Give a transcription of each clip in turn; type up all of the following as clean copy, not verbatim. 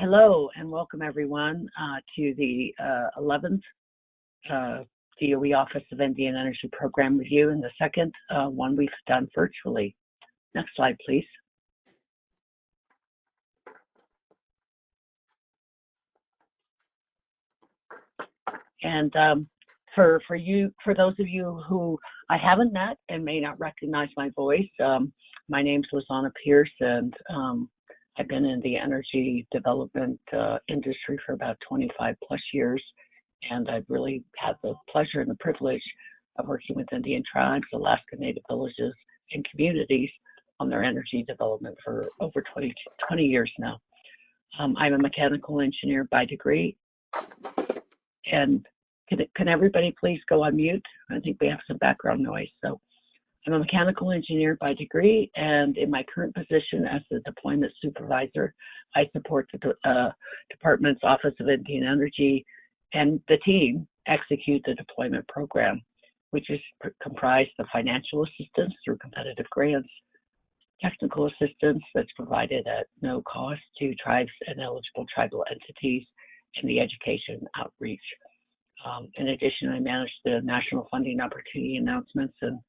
Hello and welcome everyone to the 11th DOE Office of Indian Energy Program Review and the second one we've done virtually. Next slide, please. And for those of you who I haven't met and may not recognize my voice, my name's Lizana Pierce, and I've been in the energy development industry for about 25 plus years, and I've really had the pleasure and the privilege of working with Indian tribes, Alaska Native villages, and communities on their energy development for over 20 years now. I'm a mechanical engineer by degree, and can everybody please go on mute? I think we have some background noise. So I'm a mechanical engineer by degree, and in my current position as the deployment supervisor, I support the department's Office of Indian Energy and the team execute the deployment program, which is comprised of financial assistance through competitive grants, technical assistance that's provided at no cost to tribes and eligible tribal entities, and the education outreach. In addition, I manage the national funding opportunity announcements and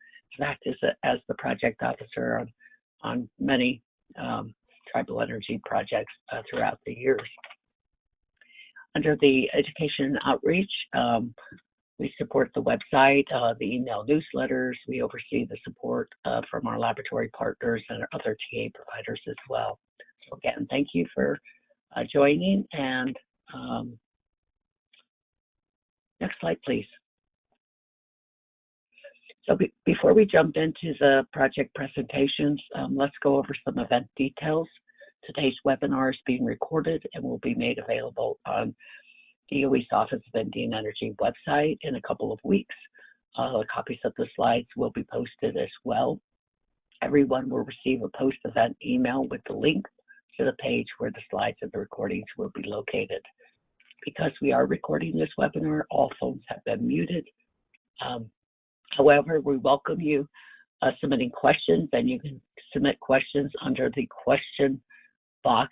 act as the project officer on many tribal energy projects throughout the years. Under the education and outreach, we support the website, the email newsletters. We oversee the support from our laboratory partners and other TA providers as well. So again, thank you for joining, and next slide, please. So before we jump into the project presentations, let's go over some event details. Today's webinar is being recorded and will be made available on DOE's Office of Indian Energy website in a couple of weeks. Copies of the slides will be posted as well. Everyone will receive a post-event email with the link to the page where the slides and the recordings will be located. Because we are recording this webinar, all phones have been muted. However, we welcome you submitting questions, and you can submit questions under the question box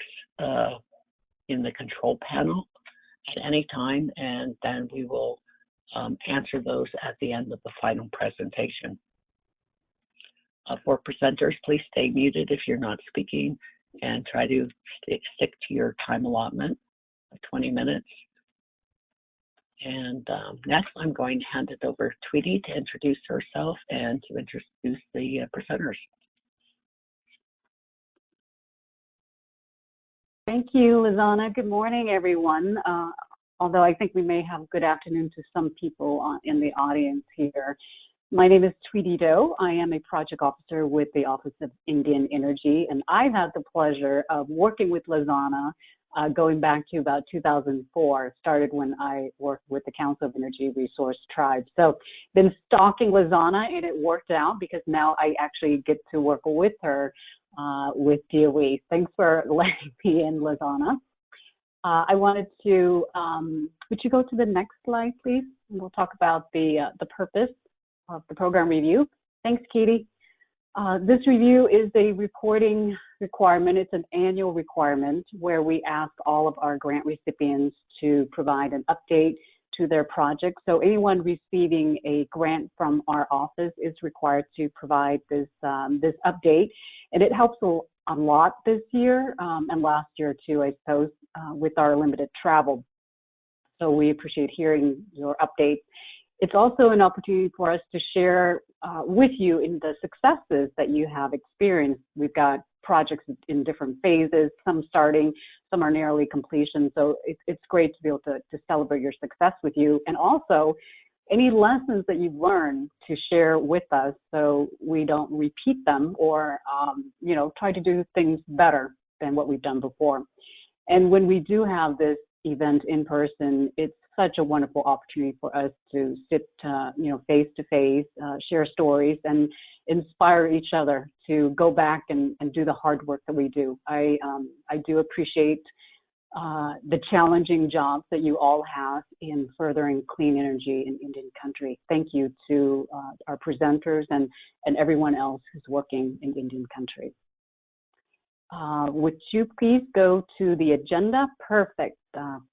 in the control panel at any time, and then we will answer those at the end of the final presentation. For presenters, please stay muted if you're not speaking, and try to stick to your time allotment of 20 minutes. And next, I'm going to hand it over to Tweety to introduce herself and to introduce the presenters. Thank you, Lizana. Good morning, everyone. Although I think we may have good afternoon to some people in the audience here. My name is Tweety Doe. I am a project officer with the Office of Indian Energy, and I've had the pleasure of working with Lizana going back to about 2004, started when I worked with the Council of Energy Resource Tribes. So been stalking Lizana, and it worked out because now I actually get to work with her with DOE. Thanks for letting me in, Lizana. I wanted to, would you go to the next slide, please? And we'll talk about the purpose of the program review. Thanks, Katie. This review is a reporting requirement. It's an annual requirement where we ask all of our grant recipients to provide an update to their project. So anyone receiving a grant from our office is required to provide this update, and it helps a lot this year and last year too, I suppose, with our limited travel. So we appreciate hearing your updates. It's also an opportunity for us to share with you in the successes that you have experienced. We've got projects in different phases, some starting, some are nearly completion. So it's great to be able to celebrate your success with you, and also any lessons that you've learned to share with us so we don't repeat them or, try to do things better than what we've done before. And when we do have this event in person, it's such a wonderful opportunity for us to sit, face to face, share stories, and inspire each other to go back and do the hard work that we do. I do appreciate the challenging jobs that you all have in furthering clean energy in Indian country. Thank you to our presenters and everyone else who's working in Indian country. Would you please go to the agenda? Perfect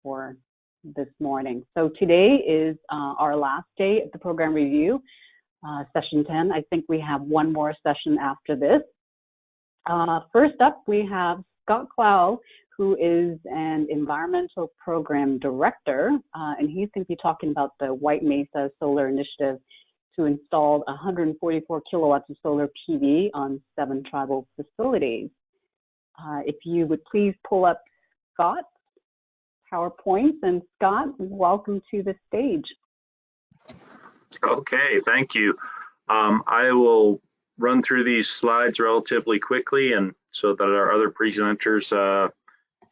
for this morning. So today is our last day of the program review, session 10. I think we have one more session after this. First up, we have Scott Clow, who is an environmental program director, and he's going to be talking about the White Mesa Solar Initiative to install 144 kilowatts of solar PV on 7 tribal facilities. If you would please pull up Scott's PowerPoint, and Scott, welcome to the stage. Okay, thank you. I will run through these slides relatively quickly, and so that our other presenters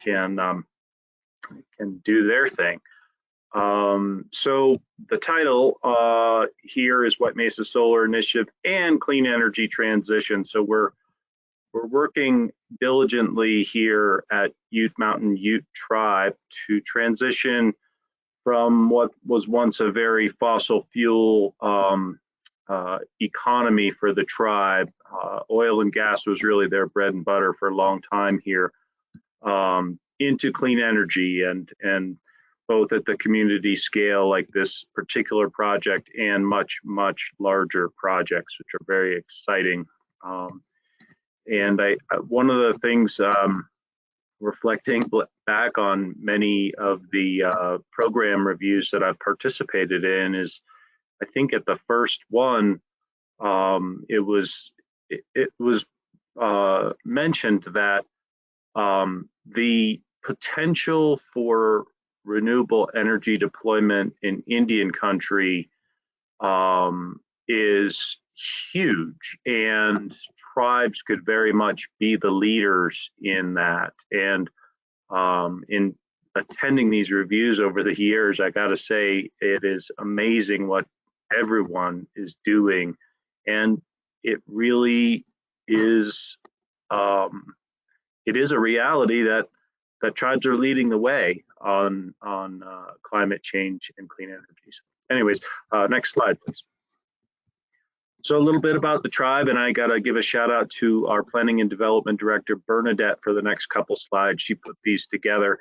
can do their thing. So the title here is White Mesa Solar Initiative and Clean Energy Transition. So we're working diligently here at Ute Mountain Ute Tribe to transition from what was once a very fossil fuel economy for the tribe. Oil and gas was really their bread and butter for a long time here, into clean energy, and both at the community scale like this particular project and much larger projects, which are very exciting. And one of the things, reflecting back on many of the program reviews that I've participated in, is I think at the first one, it was mentioned that the potential for renewable energy deployment in Indian country is huge, and tribes could very much be the leaders in that. And in attending these reviews over the years, I gotta say, it is amazing what everyone is doing, and it really is it is a reality that tribes are leading the way on climate change and clean energies. Anyways, next slide, please. So a little bit about the tribe, and I gotta give a shout out to our Planning and Development Director, Bernadette, for the next couple slides. She put these together.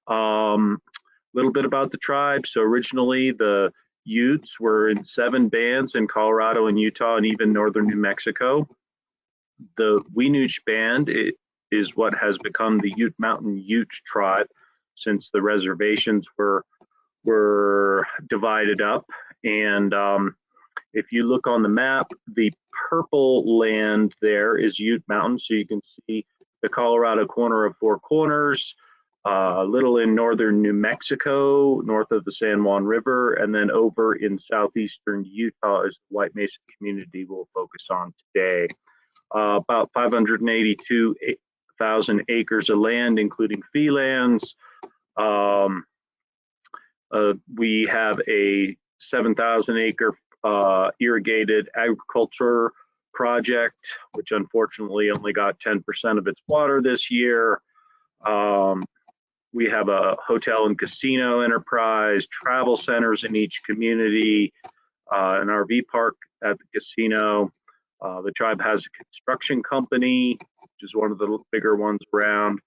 Little bit about the tribe. So originally the Utes were in 7 bands in Colorado and Utah and even northern New Mexico. The Weenooch band is what has become the Ute Mountain Ute Tribe, since the reservations were divided up. And if you look on the map, the purple land there is Ute Mountain, so you can see the Colorado corner of Four Corners, a little in northern New Mexico, north of the San Juan River, and then over in southeastern Utah is the White Mesa community we'll focus on today. About 582,000 acres of land, including fee lands. We have a 7,000 acre irrigated agriculture project, which unfortunately only got 10% of its water this year. We have a hotel and casino enterprise, travel centers in each community, an RV park at the casino. The tribe has a construction company, which is one of the bigger ones around.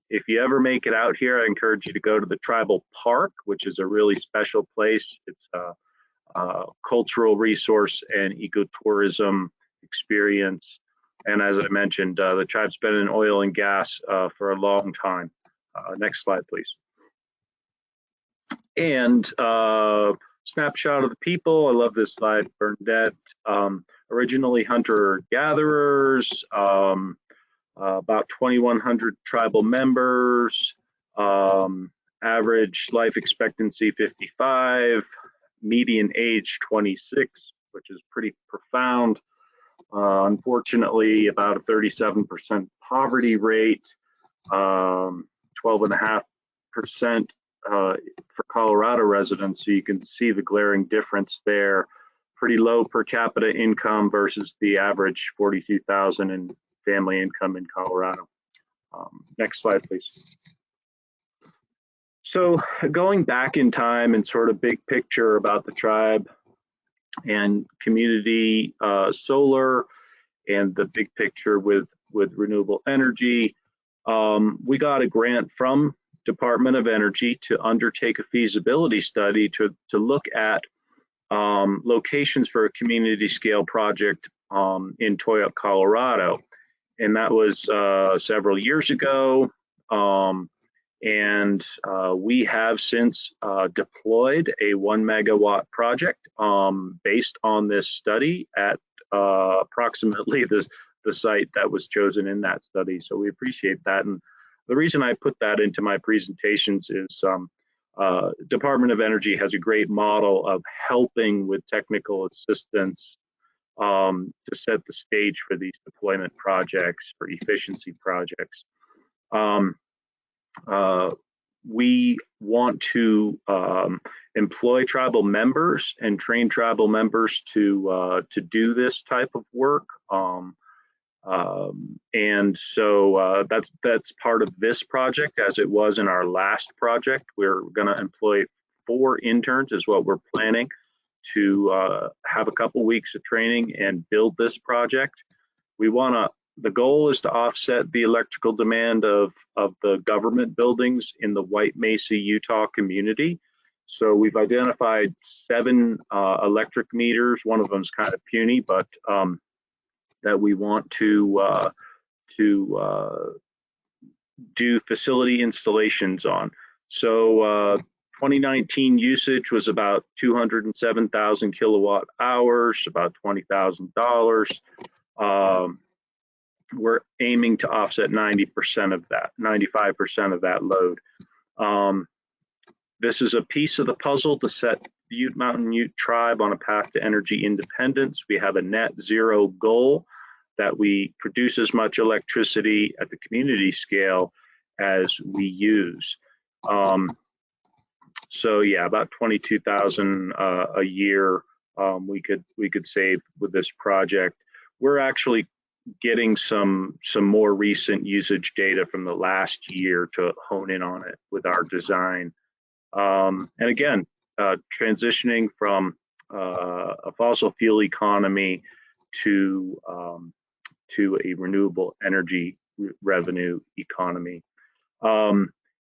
If you ever make it out here, I encourage you to go to the tribal park, which is a really special place. It's a cultural resource and ecotourism experience. And as I mentioned, the tribe's been in oil and gas for a long time. Next slide, please. And snapshot of the people. I love this slide, Bernadette. Originally hunter-gatherers, about 2,100 tribal members, average life expectancy 55, median age 26, which is pretty profound. Unfortunately, about a 37% poverty rate, 12.5% for Colorado residents. So you can see the glaring difference there. Pretty low per capita income versus the average 42,000 in family income in Colorado. Next slide, please. So going back in time and sort of big picture about the tribe and community solar and the big picture with renewable energy. We got a grant from Department of Energy to undertake a feasibility study to look at locations for a community scale project in Toyoak, Colorado. And that was several years ago. We have since deployed a 1 megawatt project based on this study at approximately the site that was chosen in that study. So we appreciate that. And the reason I put that into my presentations is Department of Energy has a great model of helping with technical assistance to set the stage for these deployment projects, for efficiency projects. We want to employ tribal members and train tribal members to do this type of work. And so that's part of this project, as it was in our last project. We're going to employ 4 interns is what we're planning to have a couple weeks of training and build this project. The goal is to offset the electrical demand of the government buildings in the White Mesa, Utah community. So we've identified 7 electric meters. One of them is kind of puny, but that we want to do facility installations on. So 2019 usage was about 207,000 kilowatt hours, about $20,000. We're aiming to offset 90% of that, 95% of that load. This is a piece of the puzzle to set the Ute Mountain Ute Tribe on a path to energy independence. We have a net zero goal that we produce as much electricity at the community scale as we use. So yeah, about 22,000 a year we could save with this project. We're actually getting some more recent usage data from the last year to hone in on it with our design. And again, transitioning from a fossil fuel economy to a renewable energy revenue economy.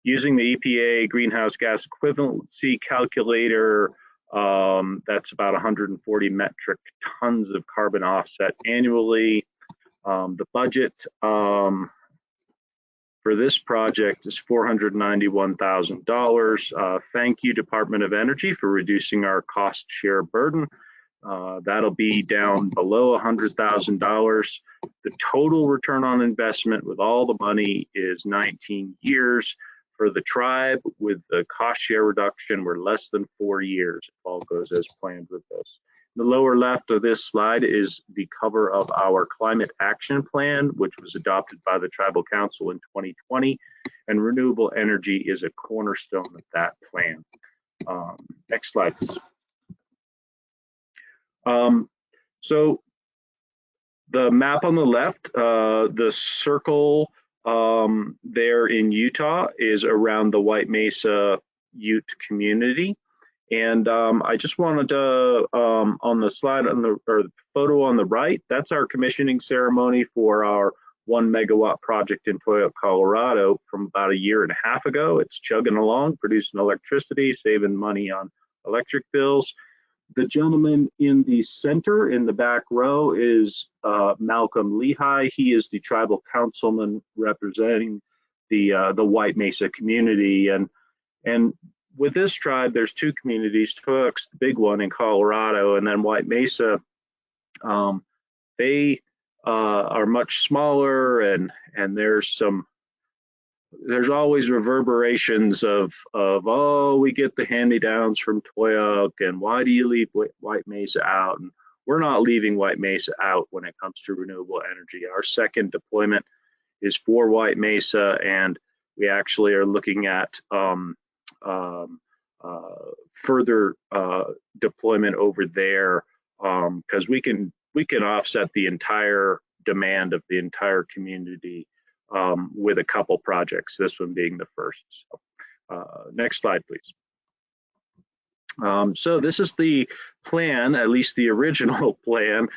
Using the EPA greenhouse gas equivalency calculator, that's about 140 metric tons of carbon offset annually. The budget for this project is $491,000. Thank you, Department of Energy, for reducing our cost share burden. That'll be down below $100,000. The total return on investment with all the money is 19 years. For the tribe, with the cost share reduction, we're less than 4 years if all goes as planned with this. The lower left of this slide is the cover of our climate action plan, which was adopted by the Tribal Council in 2020, and renewable energy is a cornerstone of that plan. Next slide, please. So the map on the left, the circle there in Utah is around the White Mesa Ute community. And I just wanted to, on the slide or the photo on the right, that's our commissioning ceremony for our 1 megawatt project in Toyoak, Colorado from about 1.5 years ago. It's chugging along, producing electricity, saving money on electric bills. The gentleman in the center, in the back row, is Malcolm Lehigh. He is the tribal councilman representing the White Mesa community. And with this tribe, there's 2 communities. Toyoak's the big one in Colorado, and then White Mesa. They are much smaller, and there's always reverberations of oh, we get the hand-me-downs from Toyoak, and why do you leave White Mesa out? And we're not leaving White Mesa out when it comes to renewable energy. Our second deployment is for White Mesa, and we actually are looking at further deployment over there, because we can offset the entire demand of the entire community with a couple projects, this one being the first. So, next slide, please. So this is the plan, at least the original plan,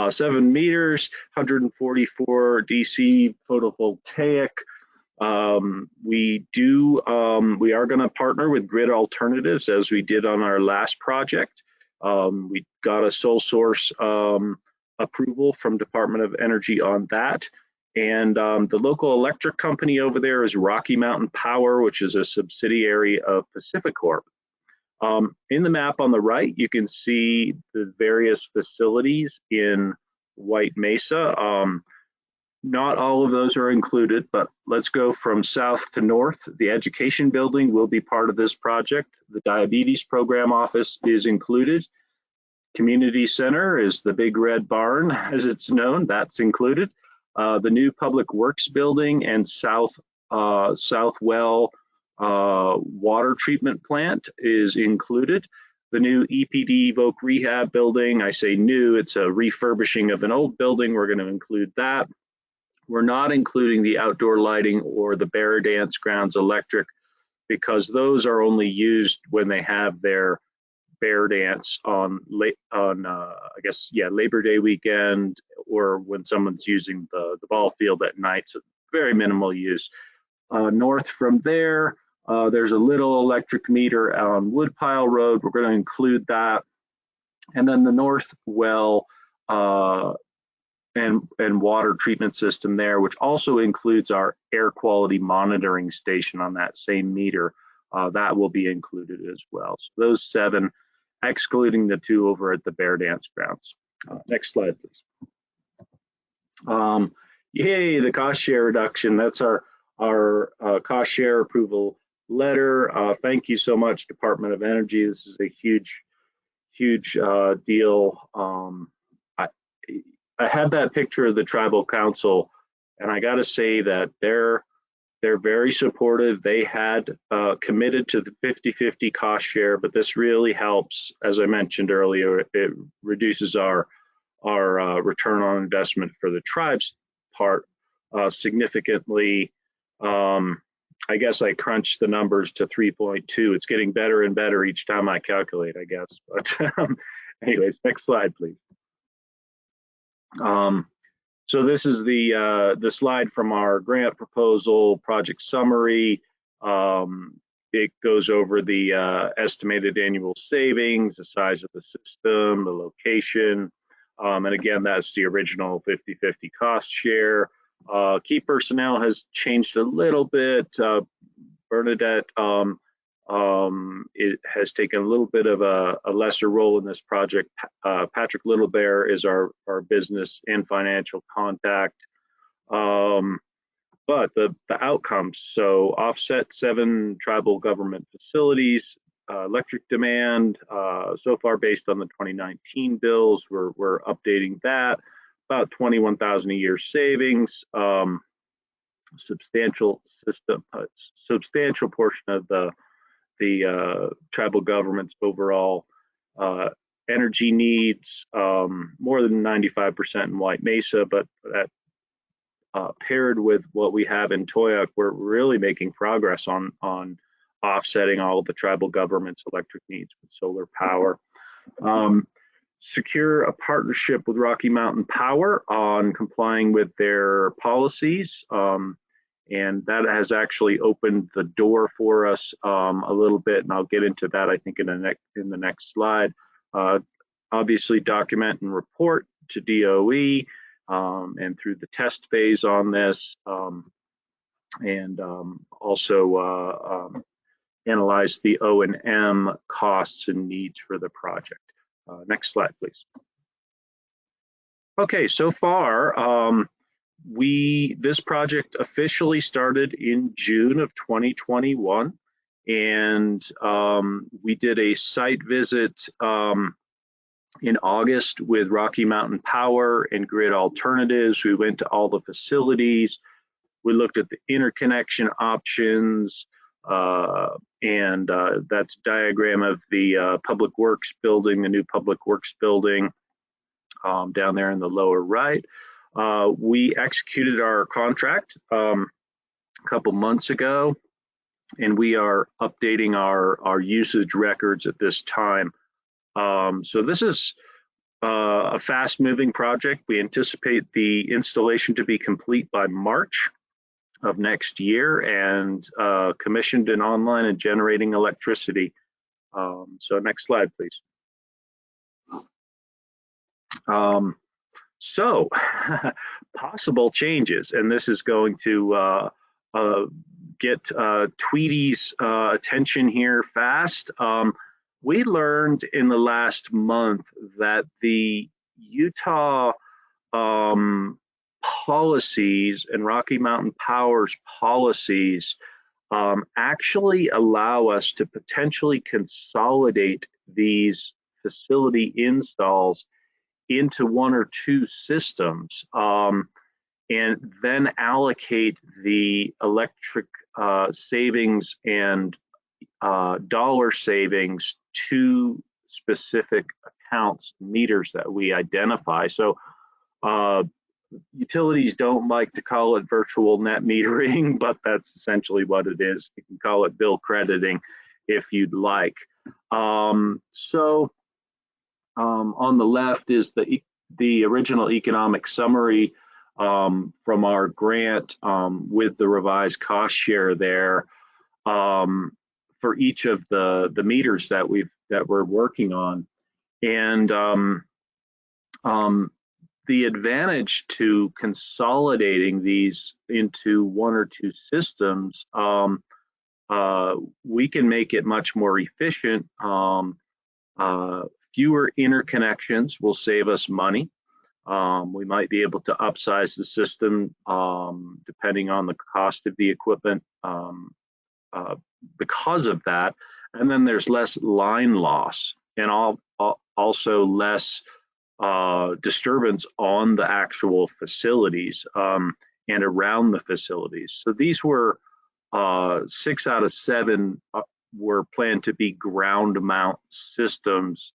7 meters, 144 DC photovoltaic. We are going to partner with grid alternatives as we did on our last project. We got a sole source approval from Department of Energy on that. And the local electric company over there is Rocky Mountain Power, which is a subsidiary of PacifiCorp. In the map on the right, you can see the various facilities in White Mesa. Not all of those are included, but let's go from south to north. The education building will be part of this project. The diabetes program office is included. Community center is the big red barn, as it's known, that's included. The new public works building and Southwell water treatment plant is included. The new EPD Voc Rehab building, I say new, it's a refurbishing of an old building. We're going to include that. We're not including the outdoor lighting or the bear dance grounds electric because those are only used when they have their bear dance on I guess, yeah, Labor Day weekend, or when someone's using the ball field at night. So very minimal use. North from there, there's a little electric meter on Woodpile Road. We're going to include that. And then the North Well and water treatment system there, which also includes our air quality monitoring station on that same meter. That will be included as well. So those 7, excluding the 2 over at the Bear Dance grounds. Next slide, please. Yay, the cost share reduction. That's our cost share approval letter. Thank you so much, Department of Energy. This is a huge deal. I had that picture of the tribal council, and I got to say that they're very supportive. They had committed to the 50-50 cost share, but this really helps. As I mentioned earlier, it reduces our return on investment for the tribe's part significantly. I guess I crunched the numbers to 3.2. It's getting better and better each time I calculate, I guess. But anyways, next slide, please. So this is the slide from our grant proposal project summary. It goes over the estimated annual savings, the size of the system, the location, and again, that's the original 50-50 cost share. Key personnel has changed a little bit. Bernadette it has taken a little bit of a lesser role in this project. Patrick Littlebear is our business and financial contact. But the outcomes, so offset 7 tribal government facilities, electric demand, so far based on the 2019 bills, we're updating that, about 21,000 a year savings, substantial portion of the tribal government's overall energy needs, more than 95% in White Mesa, but that paired with what we have in Toyac, we're really making progress on offsetting all of the tribal government's electric needs with solar power. Secure a partnership with Rocky Mountain Power on complying with their policies. And that has actually opened the door for us a little bit, and I'll get into that, I think, in the next slide. Obviously, document and report to DOE and through the test phase on this, and also analyze the O&M costs and needs for the project. Next slide, please. Okay, so far, this project officially started in June of 2021, and we did a site visit in August with Rocky Mountain Power and Grid Alternatives. We went to all the facilities. We looked at the interconnection options, and that's a diagram of the public works building, the new public works building down there in the lower right. We executed our contract a couple months ago, and we are updating our usage records at this time. So this is a fast-moving project. We anticipate the installation to be complete by March of next year and commissioned and online and generating electricity. So next slide, please. So possible changes, and this is going to get Tweety's attention here fast. We learned in the last month that the Utah policies and Rocky Mountain Power's policies actually allow us to potentially consolidate these facility installs into one or two systems, and then allocate the electric savings and dollar savings to specific accounts, meters that we identify. So utilities don't like to call it virtual net metering, but that's essentially what it is. You can call it bill crediting if you'd like. On the left is the original economic summary from our grant with the revised cost share there for each of the meters that we're working on. And the advantage to consolidating these into one or two systems, we can make it much more efficient. Fewer interconnections will save us money. We might be able to upsize the system depending on the cost of the equipment because of that. And then there's less line loss and also less disturbance on the actual facilities and around the facilities. So these were 6 out of 7 were planned to be ground mount systems,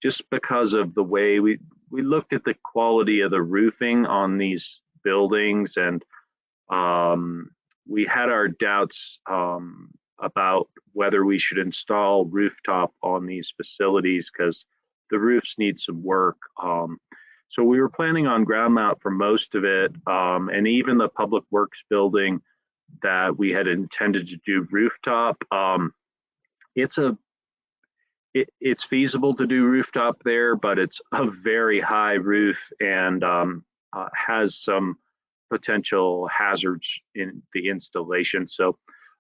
just because of the way we looked at the quality of the roofing on these buildings, and we had our doubts about whether we should install rooftop on these facilities because the roofs need some work. So we were planning on ground mount for most of it, and even the public works building that we had intended to do rooftop. It's feasible to do rooftop there, but it's a very high roof and has some potential hazards in the installation. So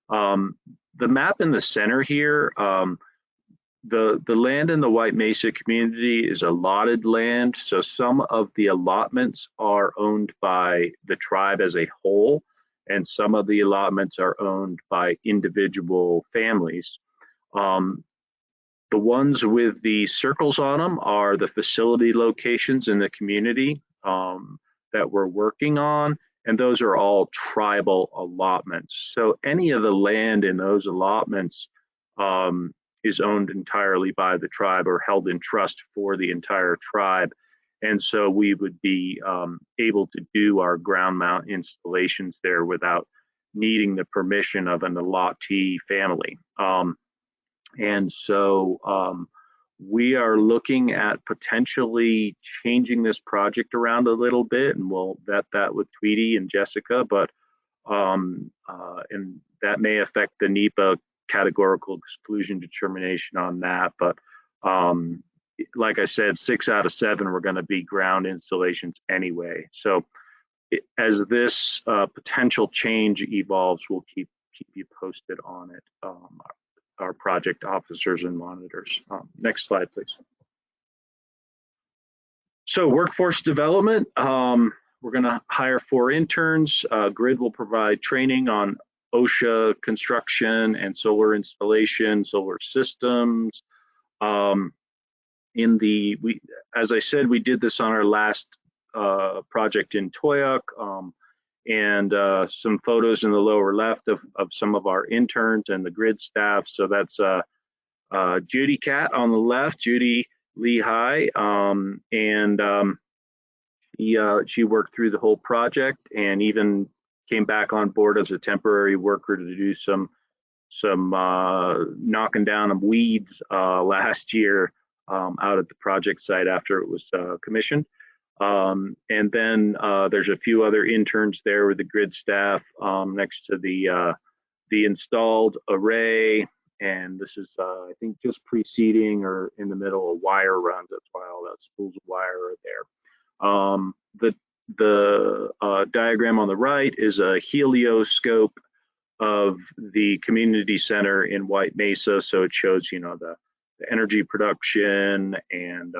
the map in the center here, the land in the White Mesa community is allotted land. So some of the allotments are owned by the tribe as a whole, and some of the allotments are owned by individual families. The ones with the circles on them are the facility locations in the community that we're working on, and those are all tribal allotments. So any of the land in those allotments is owned entirely by the tribe or held in trust for the entire tribe. And so we would be able to do our ground mount installations there without needing the permission of an allottee family. And so we are looking at potentially changing this project around a little bit, and we'll vet that with Tweety and Jessica, but and that may affect the NEPA categorical exclusion determination on that. But like I said, 6 out of 7 were going to be ground installations anyway. So as this potential change evolves, we'll keep you posted on it, our project officers and monitors. Next slide, please. So workforce development, we're going to hire 4 interns. Grid will provide training on OSHA construction and solar installation, solar systems. As I said, we did this on our last project in Toyuk, and some photos in the lower left of some of our interns and the grid staff. So that's Judy Cat on the left, Judy Lehigh, and she worked through the whole project and even came back on board as a temporary worker to do some knocking down of weeds last year out at the project site after it was commissioned. And then there's a few other interns there with the grid staff next to the installed array. And this is, I think, just preceding or in the middle of wire runs. That's why all those spools of wire are there. The diagram on the right is a helioscope of the community center in White Mesa. So it shows, you know, the energy production and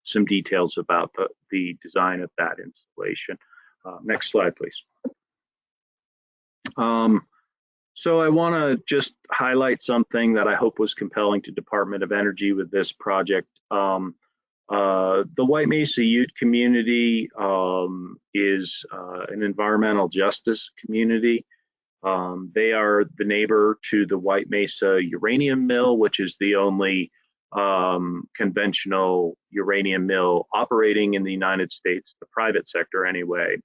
some details about the design of that installation. Next slide, please. So I want to just highlight something that I hope was compelling to Department of Energy with this project. The White Mesa Ute community is an environmental justice community. They are the neighbor to the White Mesa uranium mill, which is the only conventional uranium mill operating in the United States, the private sector anyway.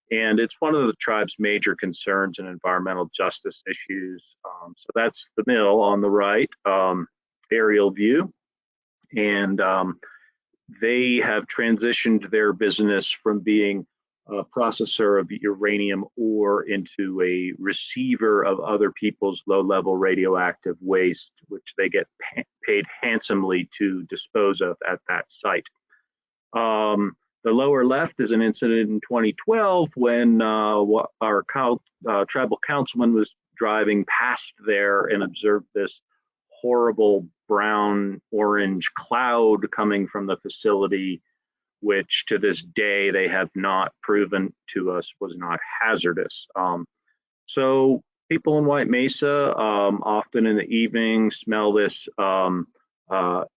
And it's one of the tribe's major concerns and environmental justice issues. So that's the mill on the right, aerial view. And they have transitioned their business from being a processor of uranium ore into a receiver of other people's low-level radioactive waste, which they get paid handsomely to dispose of at that site. The lower left is an incident in 2012 when our tribal councilman was driving past there and observed this horrible brown orange cloud coming from the facility, which to this day they have not proven to us was not hazardous. So people in White Mesa often in the evening smell this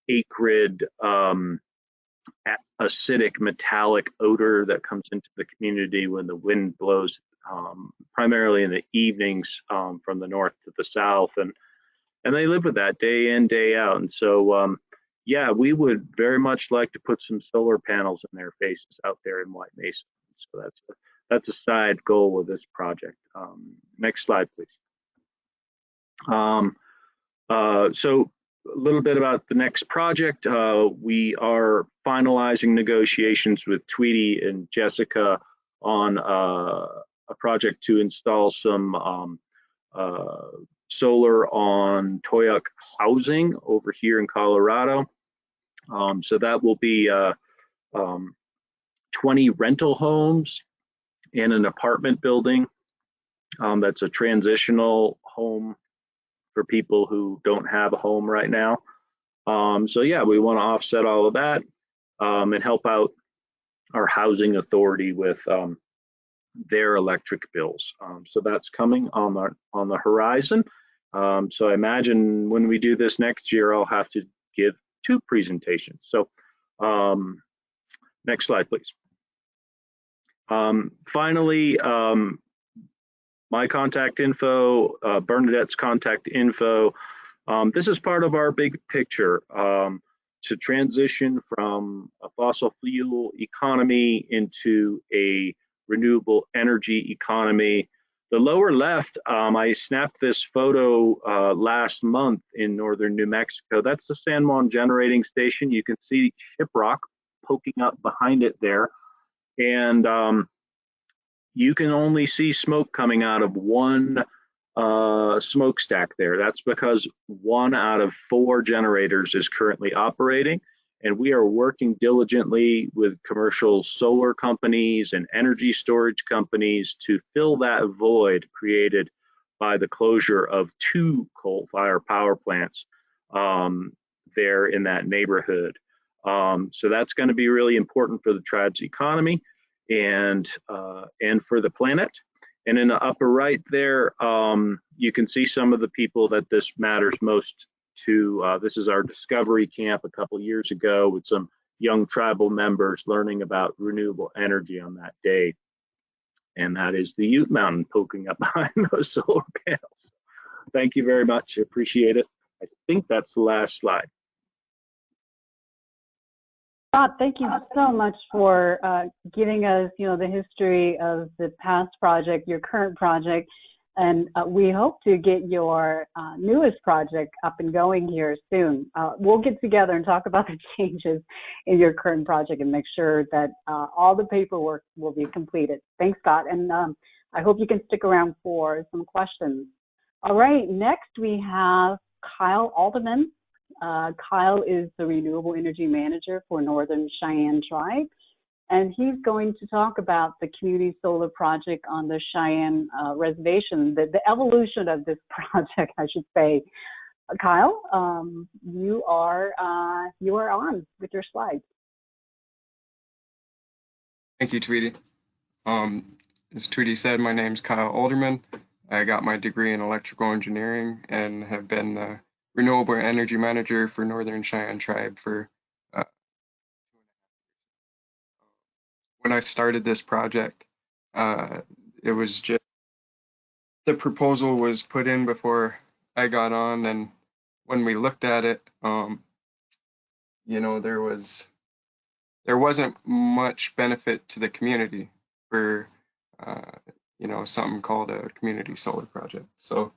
acrid, acidic metallic odor that comes into the community when the wind blows, primarily in the evenings from the north to the south, and they live with that day in, day out. And so yeah, we would very much like to put some solar panels in their faces out there in White Mesa. So that's a side goal of this project. Next slide, please. So a little bit about the next project. We are finalizing negotiations with Tweety and Jessica on a project to install some solar on Toyuk housing over here in Colorado. So that will be 20 rental homes and an apartment building. That's a transitional home for people who don't have a home right now. So yeah, we want to offset all of that and help out our housing authority with their electric bills. So that's coming on the horizon. So I imagine when we do this next year, I'll have to give 2 presentations. So next slide, please. Finally, my contact info, Bernadette's contact info. This is part of our big picture to transition from a fossil fuel economy into a renewable energy economy. The lower left, I snapped this photo last month in northern New Mexico. That's the San Juan generating station. You can see shiprock poking up behind it there. And you can only see smoke coming out of one smokestack there. That's because 1 out of 4 generators is currently operating. And we are working diligently with commercial solar companies and energy storage companies to fill that void created by the closure of 2 coal-fired power plants there in that neighborhood. So that's going to be really important for the tribe's economy and for the planet. And in the upper right there, you can see some of the people that this matters most to. This is our discovery camp a couple years ago with some young tribal members learning about renewable energy on that day. And that is the Ute Mountain poking up behind those solar panels. Thank you very much. I appreciate it. I think that's the last slide. Scott, thank you so much for giving us, the history of the past project, your current project, And we hope to get your newest project up and going here soon. We'll get together and talk about the changes in your current project and make sure that all the paperwork will be completed. Thanks, Scott. And I hope you can stick around for some questions. All right, next we have Kyle Alderman. Kyle is the Renewable Energy Manager for Northern Cheyenne Tribe. And he's going to talk about the community solar project on the Cheyenne Reservation, the evolution of this project, I should say. Kyle, you are on with your slides. Thank you, Tweety. As Tweety said, my name's Kyle Alderman. I got my degree in electrical engineering and have been the Renewable Energy Manager for Northern Cheyenne Tribe for when I started this project, it was just the proposal was put in before I got on, and when we looked at it, you know, there wasn't much benefit to the community for you know, something called a community solar project. So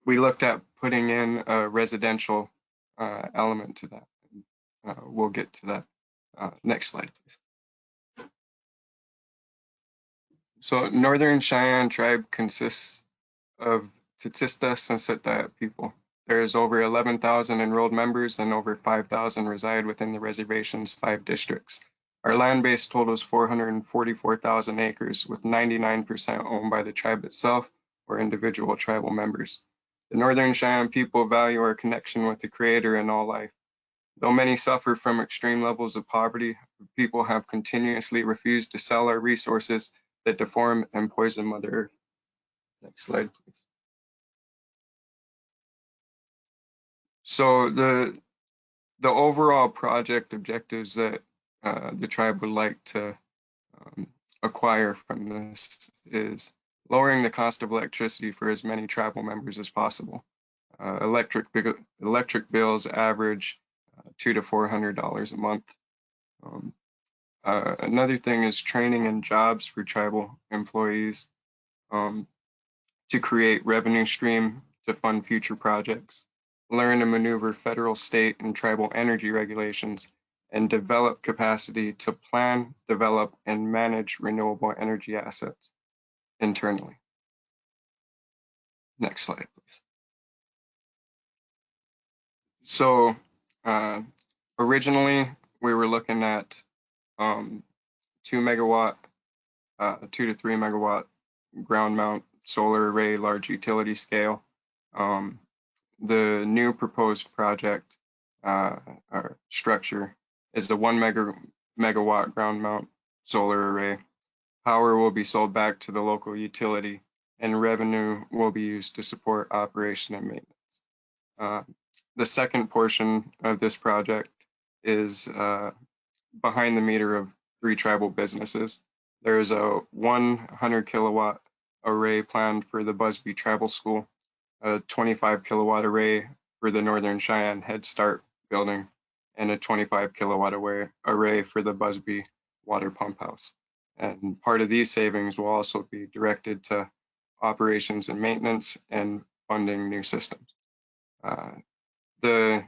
we looked at putting in a residential element to that. We'll get to that. Next slide, please. So Northern Cheyenne Tribe consists of Tsitsista and Sitayat people. There's over 11,000 enrolled members and over 5,000 reside within the reservation's 5 districts. Our land base totals 444,000 acres, with 99% owned by the tribe itself or individual tribal members. The Northern Cheyenne people value our connection with the Creator in all life. Though many suffer from extreme levels of poverty, people have continuously refused to sell our resources that deform and poison Mother Earth. Next slide, please. So the overall project objectives that the tribe would like to acquire from this is lowering the cost of electricity for as many tribal members as possible. Electric bills average $200 to $400 a month. Another thing is training and jobs for tribal employees to create revenue stream to fund future projects, learn to maneuver federal, state, and tribal energy regulations, and develop capacity to plan, develop, and manage renewable energy assets internally. Next slide, please. So originally, we were looking at 2 megawatt, 2 to 3 megawatt ground mount solar array, large utility scale. The new proposed project or structure is the 1 megawatt ground mount solar array. Power will be sold back to the local utility, and revenue will be used to support operation and maintenance. The second portion of this project is behind the meter of 3 tribal businesses. There is a 100 kilowatt array planned for the Busby Tribal School, a 25 kilowatt array for the Northern Cheyenne Head Start building, and a 25 kilowatt array for the Busby Water Pump House. And part of these savings will also be directed to operations and maintenance and funding new systems. The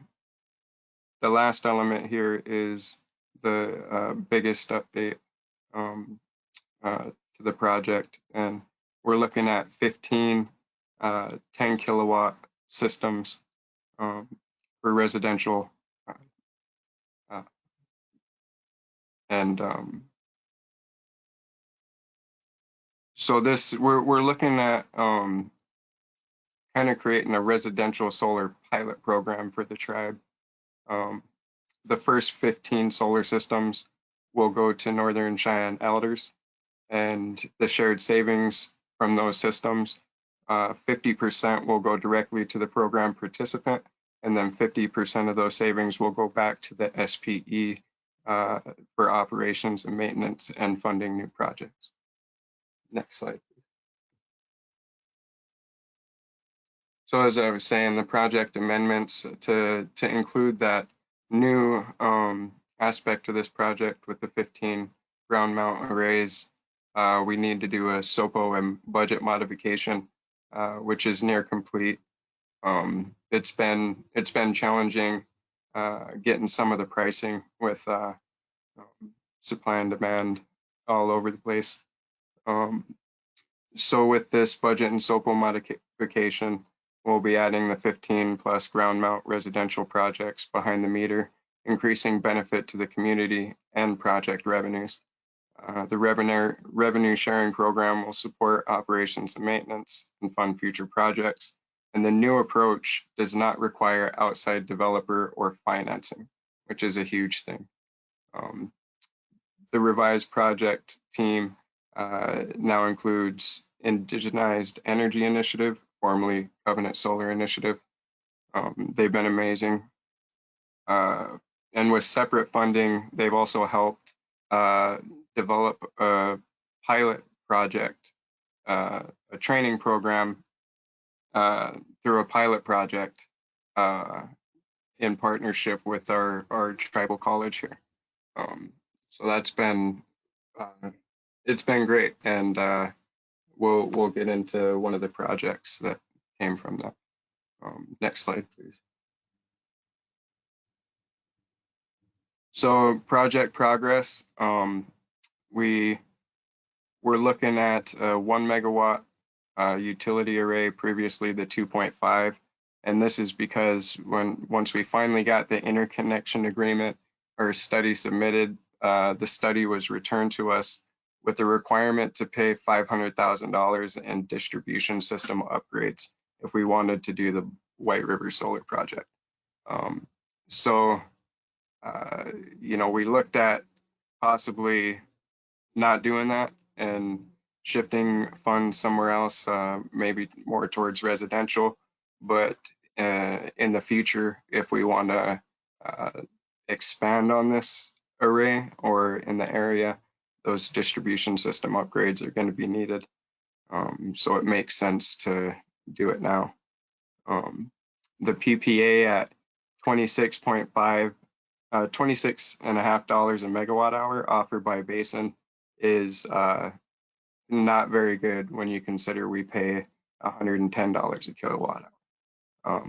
last element here is the biggest update to the project, and we're looking at 15 10 kilowatt systems for residential and so this we're looking at kind of creating a residential solar pilot program for the tribe. The first 15 solar systems will go to Northern Cheyenne elders, and the shared savings from those systems, 50% will go directly to the program participant, and then 50% of those savings will go back to the SPE for operations and maintenance and funding new projects. Next slide. So as I was saying, the project amendments to include that new aspect of this project with the 15 ground mount arrays we need to do a SOPO and budget modification, which is near complete. It's been challenging getting some of the pricing with supply and demand all over the place. So with this budget and SOPO modification, we'll be adding the 15 plus ground mount residential projects behind the meter, increasing benefit to the community and project revenues. The revenue sharing program will support operations and maintenance and fund future projects. And the new approach does not require outside developer or financing, which is a huge thing. The revised project team now includes Indigenized Energy Initiative, formerly Covenant Solar Initiative. They've been amazing. And with separate funding, they've also helped develop a pilot project, a training program through a pilot project in partnership with our tribal college here. So that's been, it's been great. And we'll get into one of the projects that came from that. Next slide, please. So project progress, we were looking at a 1 megawatt utility array, previously the 2.5. And this is because once we finally got the interconnection agreement or study submitted, the study was returned to us with the requirement to pay $500,000 in distribution system upgrades if we wanted to do the White River Solar project. You know, we looked at possibly not doing that and shifting funds somewhere else, maybe more towards residential. But in the future, if we want to expand on this array or in the area, those distribution system upgrades are going to be needed. So it makes sense to do it now. The PPA at 26.5, $26.50 a megawatt hour offered by Basin is not very good when you consider we pay $110 a kilowatt hour.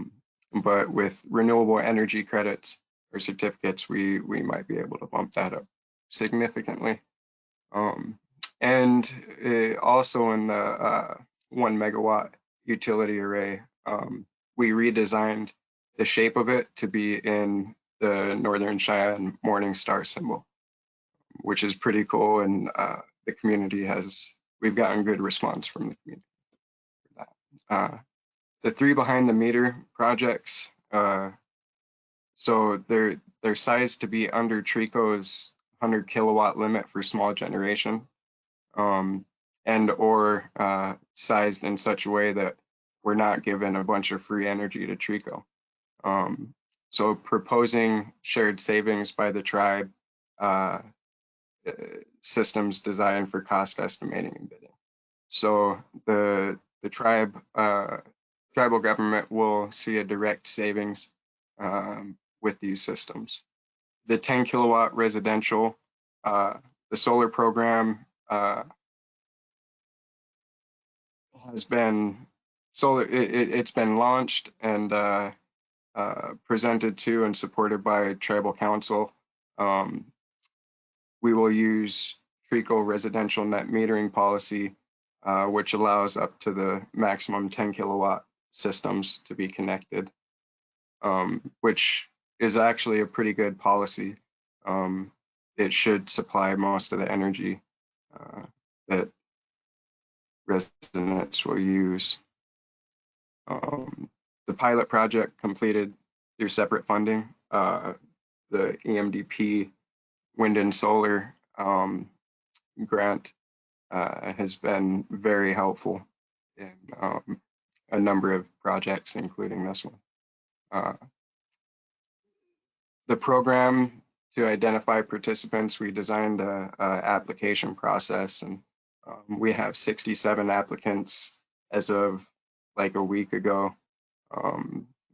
But with renewable energy credits or certificates, we might be able to bump that up significantly. And also in the 1 megawatt utility array, we redesigned the shape of it to be in the Northern Cheyenne Morning Star symbol, which is pretty cool. And the community we've gotten good response from the community for that. The 3 behind the meter projects, so they're sized to be under TRECO's 100 kilowatt limit for small generation, and or sized in such a way that we're not giving a bunch of free energy to TRECO. So proposing shared savings by the tribe, systems designed for cost estimating and bidding. So the tribal government will see a direct savings with these systems. The 10 kilowatt residential, the solar program has been it's been launched and presented to and supported by tribal council. We will use TRECO residential net metering policy, which allows up to the maximum 10 kilowatt systems to be connected, which is actually a pretty good policy. It should supply most of the energy that residents will use. The pilot project completed through separate funding. The EMDP wind and solar grant has been very helpful in a number of projects, including this one. The program, to identify participants, we designed a application process, and we have 67 applicants as of like a week ago,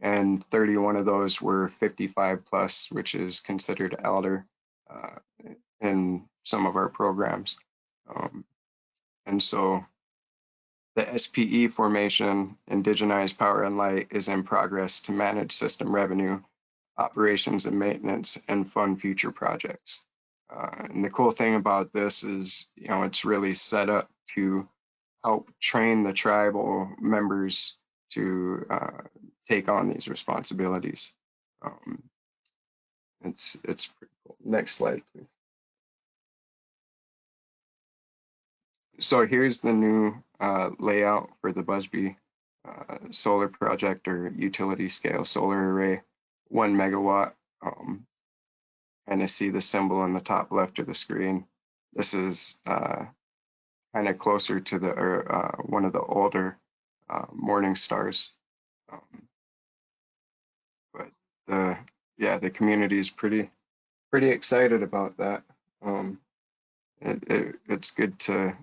and 31 of those were 55 plus, which is considered elder in some of our programs. And so the SPE formation, Indigenized Power and Light, is in progress to manage system revenue, operations and maintenance, and fund future projects. And the cool thing about this is, it's really set up to help train the tribal members to take on these responsibilities. It's pretty cool. Next slide, please. So here's the new layout for the Busby solar projector utility scale solar array, 1 megawatt. Kind of see the symbol on the top left of the screen. This is kind of closer to the one of the older morning stars. But the community is pretty excited about that. It's good to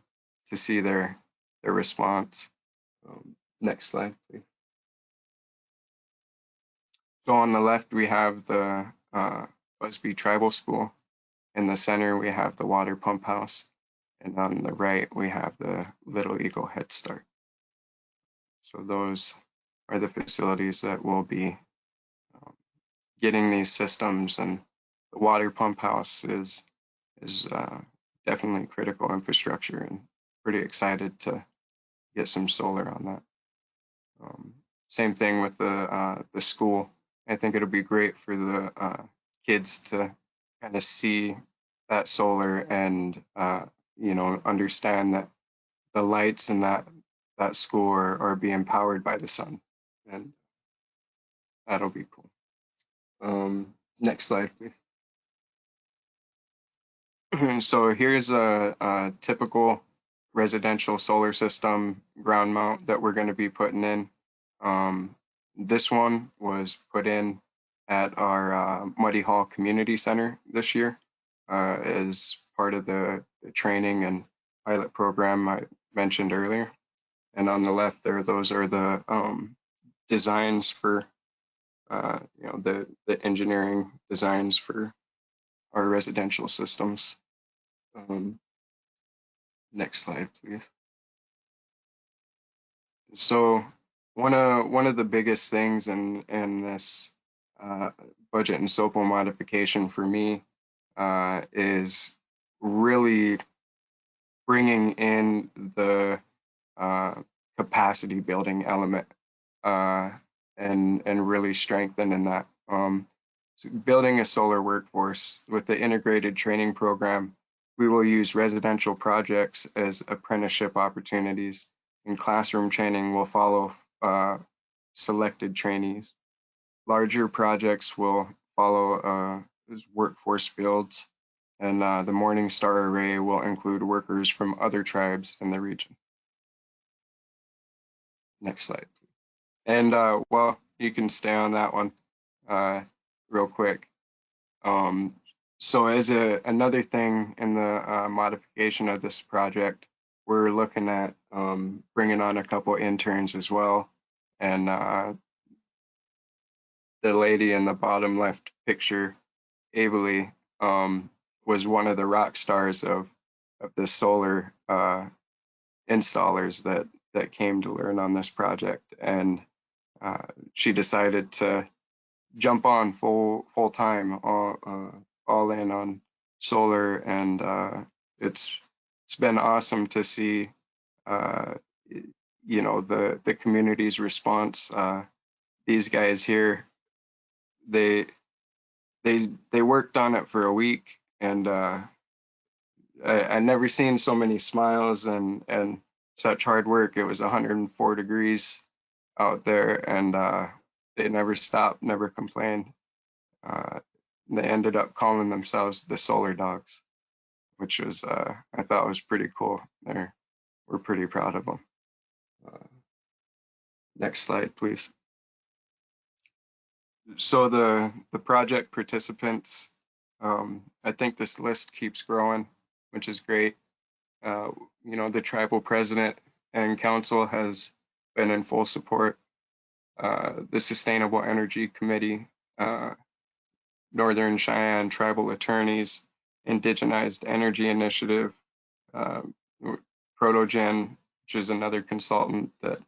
see their response. Next slide, please. So on the left we have the Busby Tribal School. In the center we have the water pump house, and on the right we have the Little Eagle Head Start. So those are the facilities that will be getting these systems, and the water pump house is definitely critical infrastructure, and pretty excited to get some solar on that. Same thing with the school. I think it'll be great for the kids to kind of see that solar and understand that the lights in that school are being powered by the sun, and that'll be cool. Next slide, please. So here's a typical residential solar system ground mount that we're going to be putting in. This one was put in at our Muddy Hall Community Center this year as part of the training and pilot program I mentioned earlier. And on the left there, those are the designs for, the engineering designs for our residential systems. Next slide, please. So one of the biggest things in this budget and SOPO modification for me is really bringing in the capacity building element and really strengthening that. So building a solar workforce with the integrated training program, we will use residential projects as apprenticeship opportunities, and classroom training will follow selected trainees. Larger projects will follow as workforce builds, and the Morning Star Array will include workers from other tribes in the region. Next slide. And well, you can stay on that one real quick. So as another thing in the modification of this project, we're looking at bringing on a couple interns as well. And the lady in the bottom left picture, Abley, was one of the rock stars of the solar installers that came to learn on this project. And she decided to jump on full time, all in on solar, and it's been awesome to see the community's response. These guys here, they worked on it for a week, and I never seen so many smiles and such hard work. It was 104 degrees out there, and they never stopped, never complained. They ended up calling themselves the Solar Dogs, which was I thought was pretty cool. We're pretty proud of them. Next slide, please. So the project participants, I think this list keeps growing, which is great. The tribal president and council has been in full support. The Sustainable Energy Committee, Northern Cheyenne Tribal Attorneys, Indigenized Energy Initiative, Protogen, which is another consultant that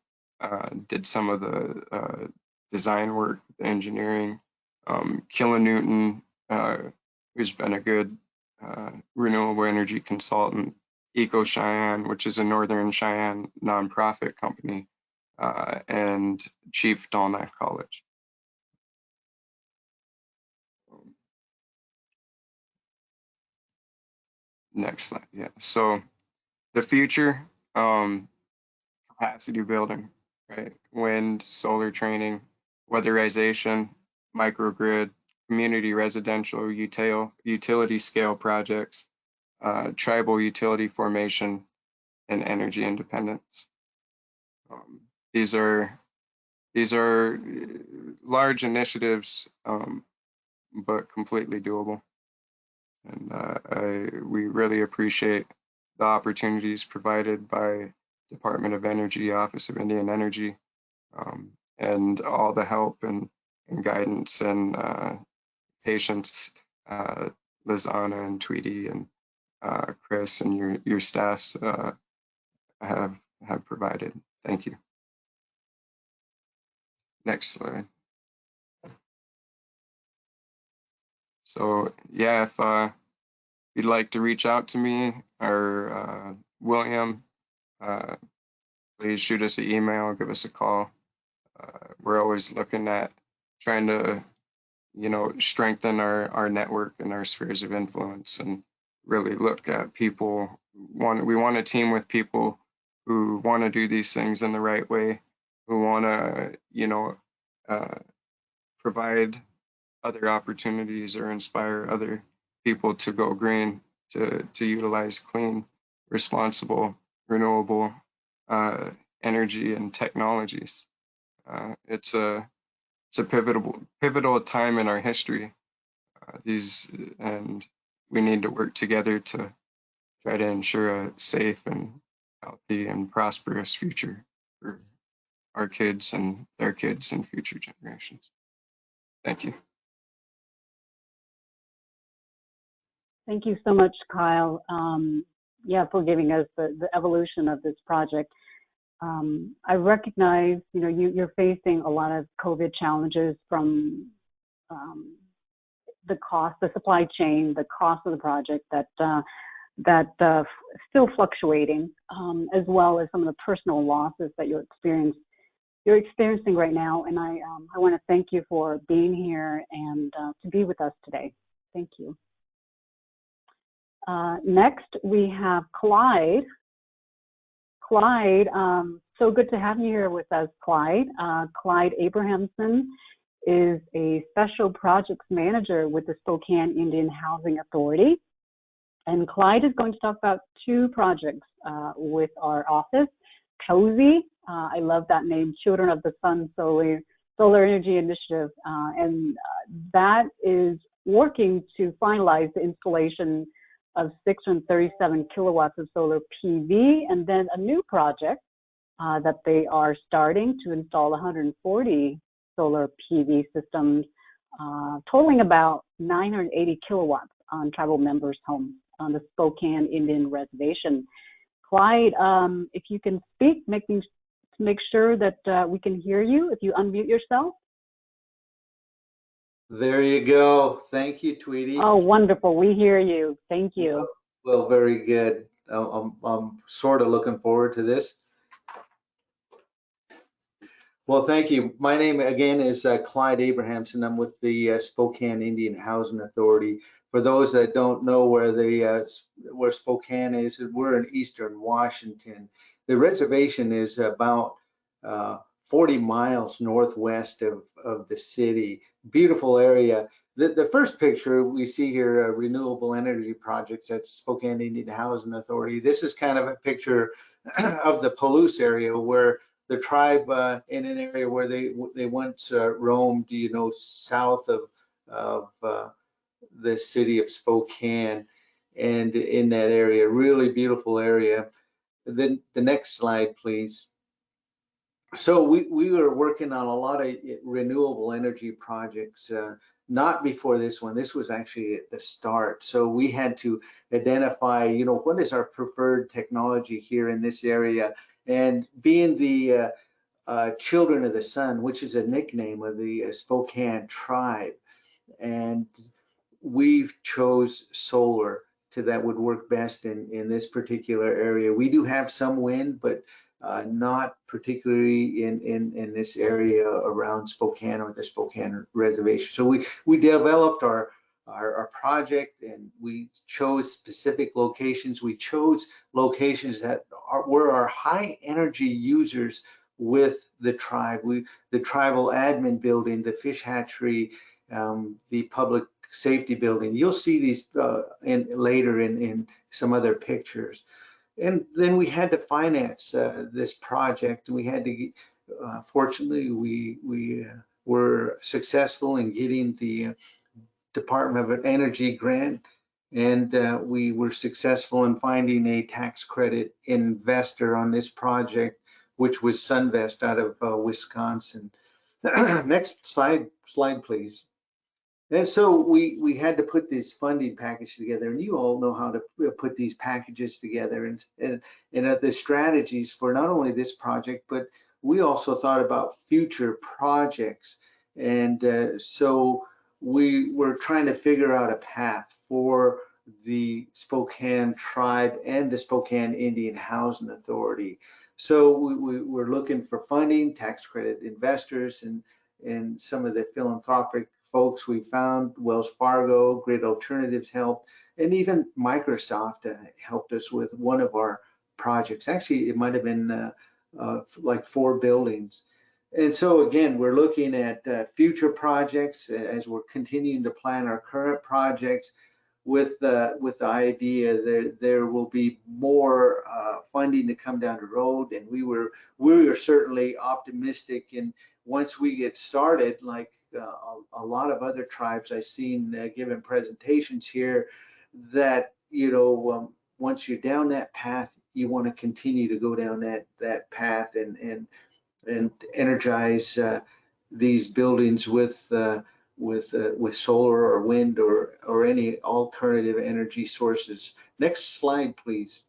did some of the design work, the engineering. Kilonewton, who's been a good renewable energy consultant. Eco Cheyenne, which is a Northern Cheyenne nonprofit company, and Chief Dolnack College. Next slide, yeah. So the future, capacity building, right? Wind, solar training, weatherization, microgrid, community residential utility scale projects, tribal utility formation, and energy independence. These are large initiatives, but completely doable. And we really appreciate the opportunities provided by Department of Energy, Office of Indian Energy, and all the help and guidance and patience Lizana and Tweety and Chris and your staffs have provided. Thank you. Next slide. So yeah, if you'd like to reach out to me or William, please shoot us an email, give us a call. We're always looking at trying to, strengthen our network and our spheres of influence, and really look at people. We want a team with people who want to do these things in the right way, who want to, provide other opportunities or inspire other people to go green, to utilize clean, responsible, renewable energy and technologies. It's a pivotal time in our history. And we need to work together to try to ensure a safe and healthy and prosperous future for our kids and their kids and future generations. Thank you. Thank you so much, Kyle. For giving us the evolution of this project. I recognize, you're facing a lot of COVID challenges from the cost, the supply chain, the cost of the project that still fluctuating, as well as some of the personal losses that you're experiencing right now. And I want to thank you for being here and to be with us today. Thank you. Next, we have Clyde. Clyde, so good to have you here with us, Clyde. Clyde Abrahamson is a special projects manager with the Spokane Indian Housing Authority. And Clyde is going to talk about two projects with our office. Cozy, I love that name, Children of the Sun Solar Energy Initiative. And that is working to finalize the installation of 637 kilowatts of solar PV, and then a new project that they are starting to install 140 solar PV systems, totaling about 980 kilowatts on tribal members' homes on the Spokane Indian Reservation. Clyde, if you can speak, make sure that we can hear you. If you unmute yourself. There you go. Thank you, Tweety. Oh, wonderful. We hear you. Thank you. Well, very good. I'm sort of looking forward to this. Well, thank you. My name again is Clyde Abrahamson. I'm with the Spokane Indian Housing Authority. For those that don't know where Spokane is, we're in eastern Washington. The reservation is about 40 miles northwest of the city. Beautiful area. The first picture we see here, renewable energy projects at Spokane Indian Housing Authority. This is kind of a picture of the Palouse area where the tribe in an area where they once roamed, south of the city of Spokane, and in that area, really beautiful area. Then the next slide, please. So we were working on a lot of renewable energy projects not before this one. This was actually at the start. So we had to identify, what is our preferred technology here in this area? And being the Children of the Sun, which is a nickname of the Spokane Tribe, and we chose solar that would work best in this particular area. We do have some wind, but not particularly in this area around Spokane or the Spokane Reservation. So we developed our project, and we chose specific locations. We chose locations that were our high energy users with the tribe. The tribal admin building, the fish hatchery, the public safety building. You'll see these later in some other pictures. And then we had to finance this project. We had to, fortunately, we were successful in getting the Department of Energy grant, and we were successful in finding a tax credit investor on this project, which was Sunvest out of Wisconsin. Next slide, please. And so we had to put this funding package together, and you all know how to put these packages together, and the strategies for not only this project, but we also thought about future projects. And so we were trying to figure out a path for the Spokane Tribe and the Spokane Indian Housing Authority. So we were looking for funding, tax credit investors, and some of the philanthropic folks we found. Wells Fargo, Grid Alternatives helped, and even Microsoft helped us with one of our projects. Actually, it might have been like 4 buildings. And so again, we're looking at future projects as we're continuing to plan our current projects with the idea that there will be more funding to come down the road. And we were certainly optimistic. And once we get started, like a lot of other tribes I've seen giving presentations here, that once you're down that path, you want to continue to go down that path and energize these buildings with solar or wind or any alternative energy sources. Next slide, please.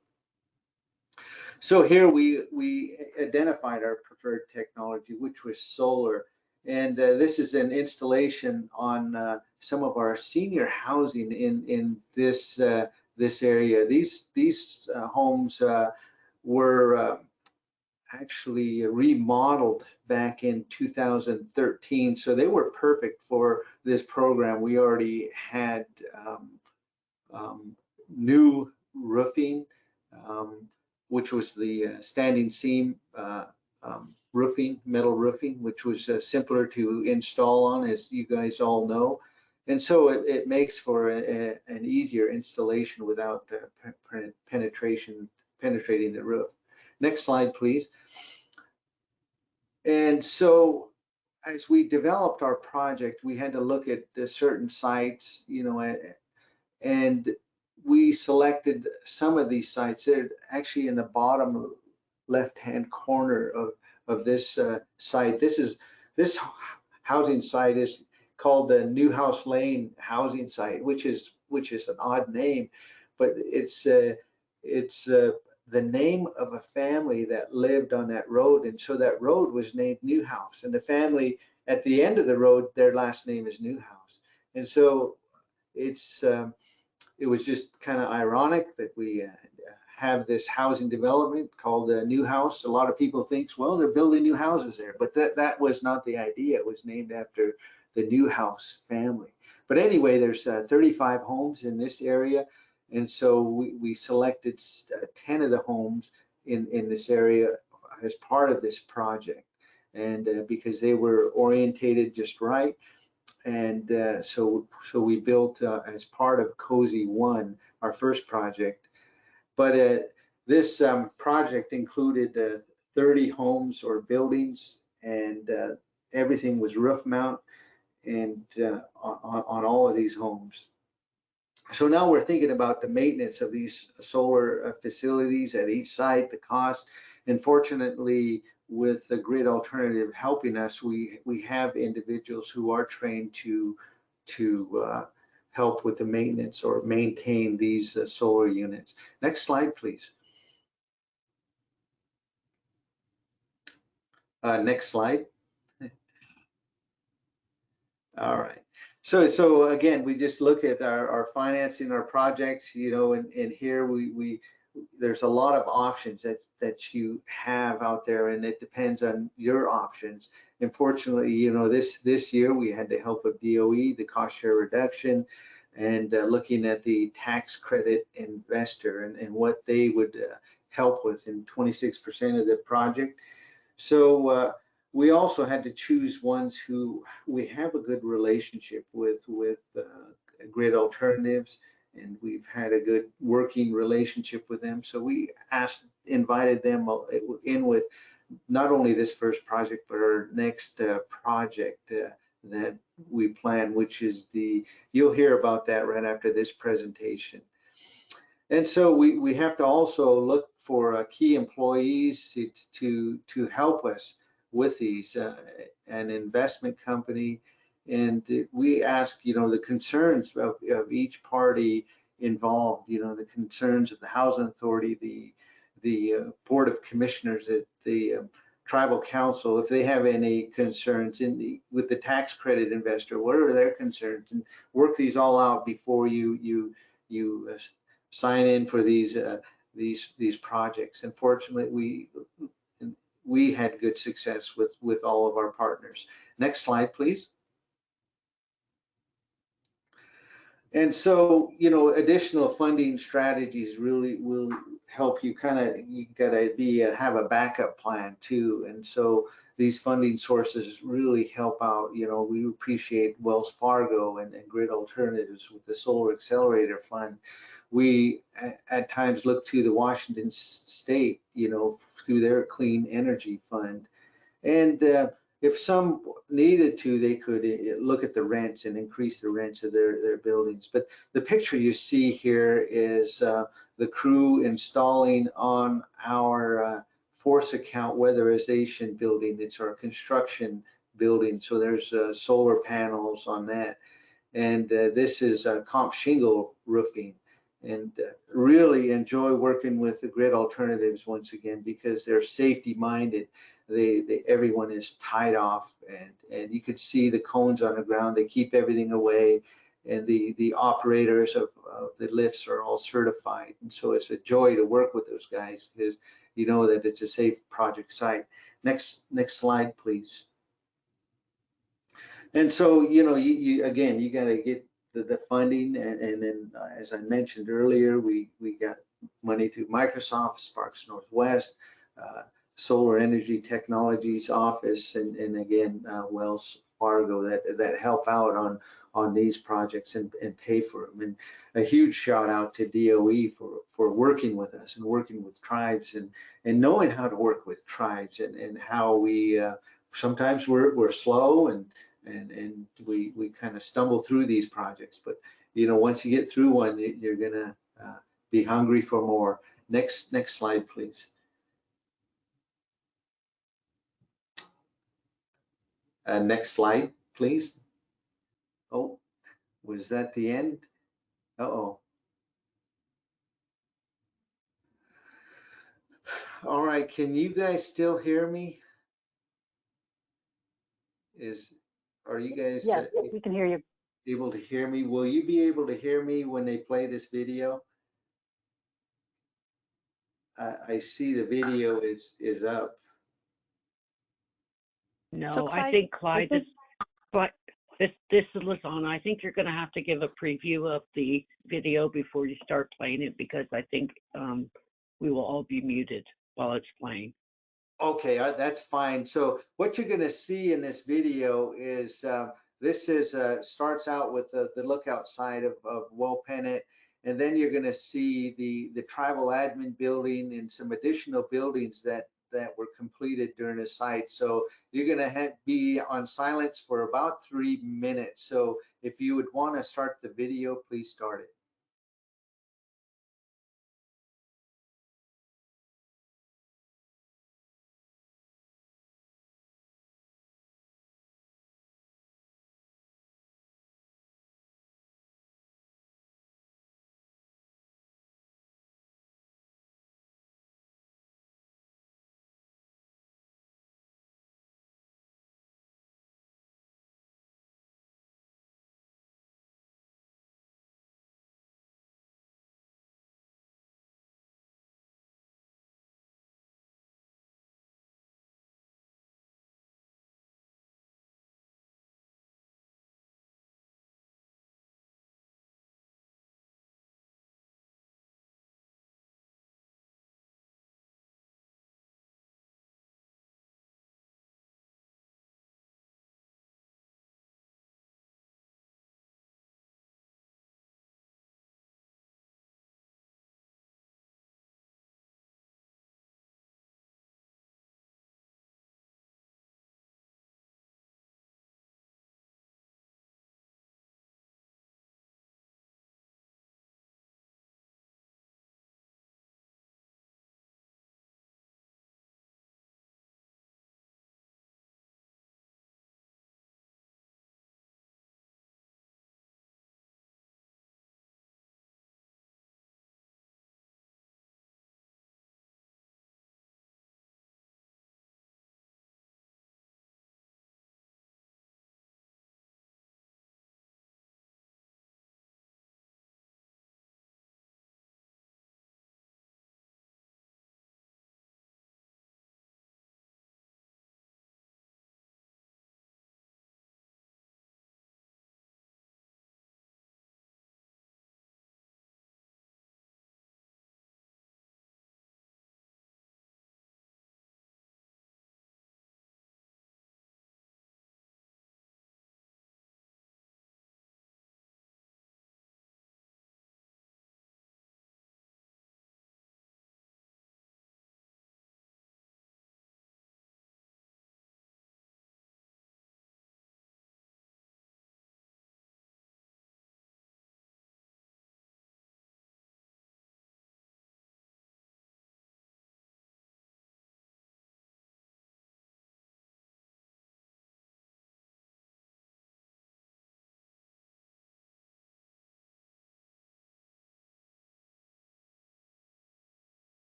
So here we identified our preferred technology, which was solar. And this is an installation on some of our senior housing in this area. These homes were actually remodeled back in 2013, so they were perfect for this program. We already had new roofing, which was the standing seam roofing, metal roofing, which was simpler to install on, as you guys all know. And so it makes for an easier installation without penetrating the roof. Next slide, please. And so as we developed our project, we had to look at certain sites, and we selected some of these sites. They're actually in the bottom left-hand corner of this site. This housing site is called the New House Lane housing site, which is an odd name, but it's the name of a family that lived on that road, and so that road was named Newhouse, and the family at the end of the road, their last name is Newhouse. And so it was just kind of ironic that we have this housing development called Newhouse. A lot of people think, well, they're building new houses there, but that was not the idea. It was named after the Newhouse family. But anyway, there's 35 homes in this area. And so we selected 10 of the homes in this area as part of this project, and because they were orientated just right. And so we built as part of Cozy 1, our first project. But this project included 30 homes or buildings, and everything was roof mount and on all of these homes. So now we're thinking about the maintenance of these solar facilities at each site, the cost, and fortunately with the Grid Alternative helping us, we have individuals who are trained to help with the maintenance or maintain these solar units. Next slide, please. Next slide. All right. So again, we just look at our financing, our projects, you know, and here there's a lot of options that you have out there, and it depends on your options. Unfortunately, you know, this year we had the help of DOE, the cost share reduction, and looking at the tax credit investor and what they would help with in 26% of the project. So we also had to choose ones who we have a good relationship with grid alternatives, and we've had a good working relationship with them. So we invited them in with not only this first project, but our next project that we plan, which is you'll hear about that right after this presentation. And so we have to also look for key employees to help us with these, an investment company. And we ask, you know, the concerns of each party involved, you know, the concerns of the housing authority, the board of commissioners, the tribal council, if they have any concerns with the tax credit investor, what are their concerns, and work these all out before you sign in for these projects. And fortunately, we had good success with all of our partners. Next slide, please. And so, you know, additional funding strategies really will help you you gotta have a backup plan too. And so these funding sources really help out. You know, we appreciate Wells Fargo and Grid Alternatives with the Solar Accelerator Fund. We at times look to the Washington State, you know, through their Clean Energy Fund. And if some needed to, they could look at the rents and increase the rents of their buildings. But the picture you see here is the crew installing on our force account weatherization building. It's our construction building. So there's solar panels on that. And this is comp shingle roofing. And really enjoy working with the Grid Alternatives once again, because they're safety minded. Everyone is tied off, and you can see the cones on the ground. They keep everything away, and the operators of the lifts are all certified. And so it's a joy to work with those guys, because you know that it's a safe project site. Next slide, please. And so, you know, you again, you got to get the funding, and then as I mentioned earlier, we got money through Microsoft, Sparks Northwest, Solar Energy Technologies Office, and again Wells Fargo that help out on these projects and pay for them. And a huge shout out to DOE for working with us and working with tribes and knowing how to work with tribes and how we sometimes we're slow and we kind of stumble through these projects, but you know, once you get through one, you're gonna be hungry for more. Next slide, please. Next slide, please. Oh, was that the end? Uh-oh. All right, can you guys still hear me? Are you guys Yes, we can hear you. able to hear me? Will you be able to hear me when they play this video? I see the video is up. No, So I think Clyde, I think- this is Lizana. I think you're going to have to give a preview of the video before you start playing it, because I think we will all be muted while it's playing. Okay, that's fine. So what you're going to see in this video is this is starts out with the lookout side of Wellpennant, and then you're going to see the tribal admin building and some additional buildings that were completed during the site. So you're going to be on silence for about 3 minutes. So if you would want to start the video, please start it.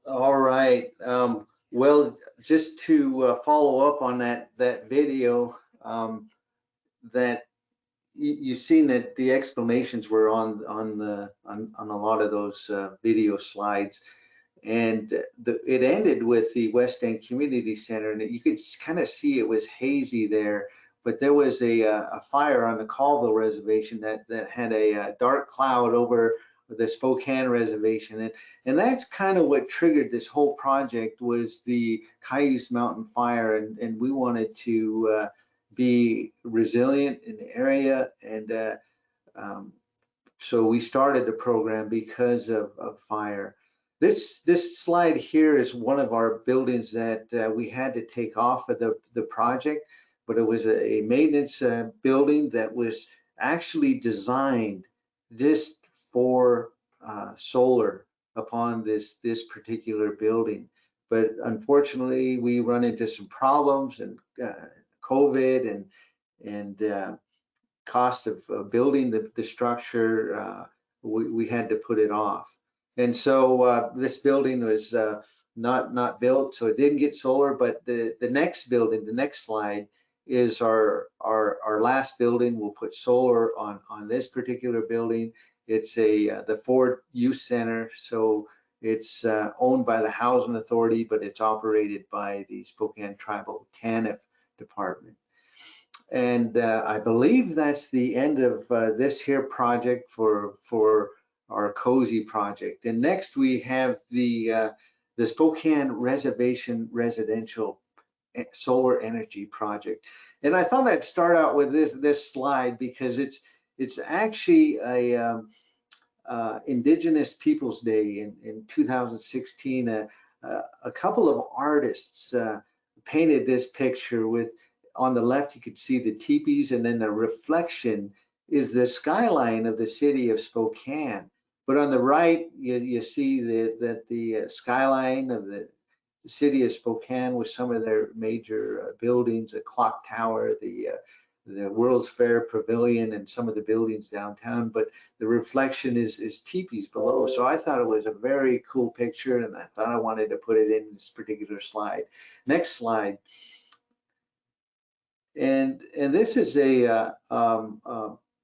All right. Well, just to follow up on that video, that you've seen that the explanations were on a lot of those video slides, and it ended with the West End Community Center, and you could kind of see it was hazy there. But there was a fire on the Colville Reservation that had a dark cloud over the Spokane Reservation, and that's kind of what triggered this whole project, was the Cayuse Mountain Fire, and we wanted to be resilient in the area, and so we started the program because of fire. This slide here is one of our buildings that we had to take off of the project, but it was a maintenance building that was actually designed just for solar upon this particular building. But unfortunately, we run into some problems, and COVID and cost of building the structure, we had to put it off. And so this building was not built, so it didn't get solar. But the next building, the next slide, is our last building. We'll put solar on this particular building. It's the Ford Youth Center, so it's owned by the Housing Authority, but it's operated by the Spokane Tribal TANF department. And I believe that's the end of this here project for our cozy project. And next we have the Spokane Reservation Residential Solar Energy Project. And I thought I'd start out with this slide because it's actually a Indigenous Peoples Day in 2016. A couple of artists painted this picture with, on the left, you could see the teepees, and then the reflection is the skyline of the city of Spokane. But on the right, you see that the skyline of the city of Spokane with some of their major buildings, a clock tower, the World's Fair Pavilion, and some of the buildings downtown. But the reflection is teepees below. So I thought it was a very cool picture, and I thought I wanted to put it in this particular slide. Next slide. And this is an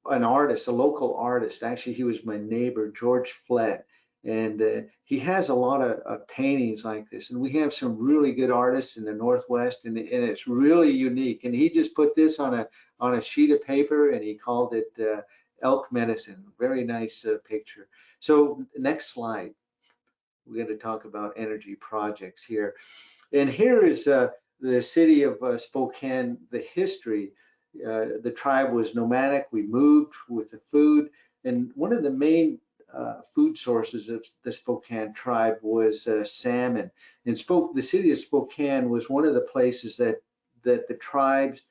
artist, a local artist. Actually, he was my neighbor, George Flett, and he has a lot of paintings like this. And we have some really good artists in the Northwest, and it's really unique. And he just put this on a sheet of paper, and he called it elk medicine. Very nice picture. So next slide. We're going to talk about energy projects here. And here is the city of Spokane, the history. The tribe was nomadic. We moved with the food. And one of the main food sources of the Spokane tribe was salmon. And the city of Spokane was one of the places that the tribes,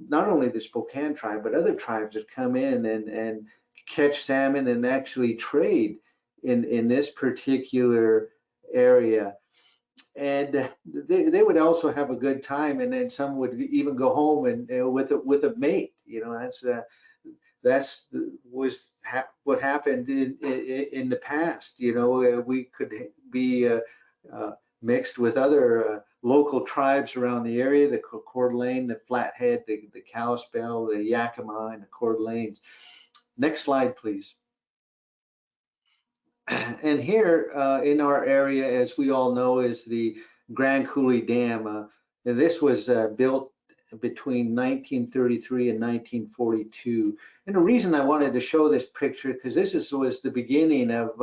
not only the Spokane tribe, but other tribes that come in and catch salmon and actually trade in this particular area. And they would also have a good time, and then some would even go home and with a mate. You know, that's what happened in the past. You know, we could be mixed with other local tribes around the area: the Coeur d'Alene, the Flathead, the Kalispel, the Yakima, and the Coeur d'Alenes. Next slide, please. And here in our area, as we all know, is the Grand Coulee Dam. And this was built between 1933 and 1942. And the reason I wanted to show this picture, because this was the beginning of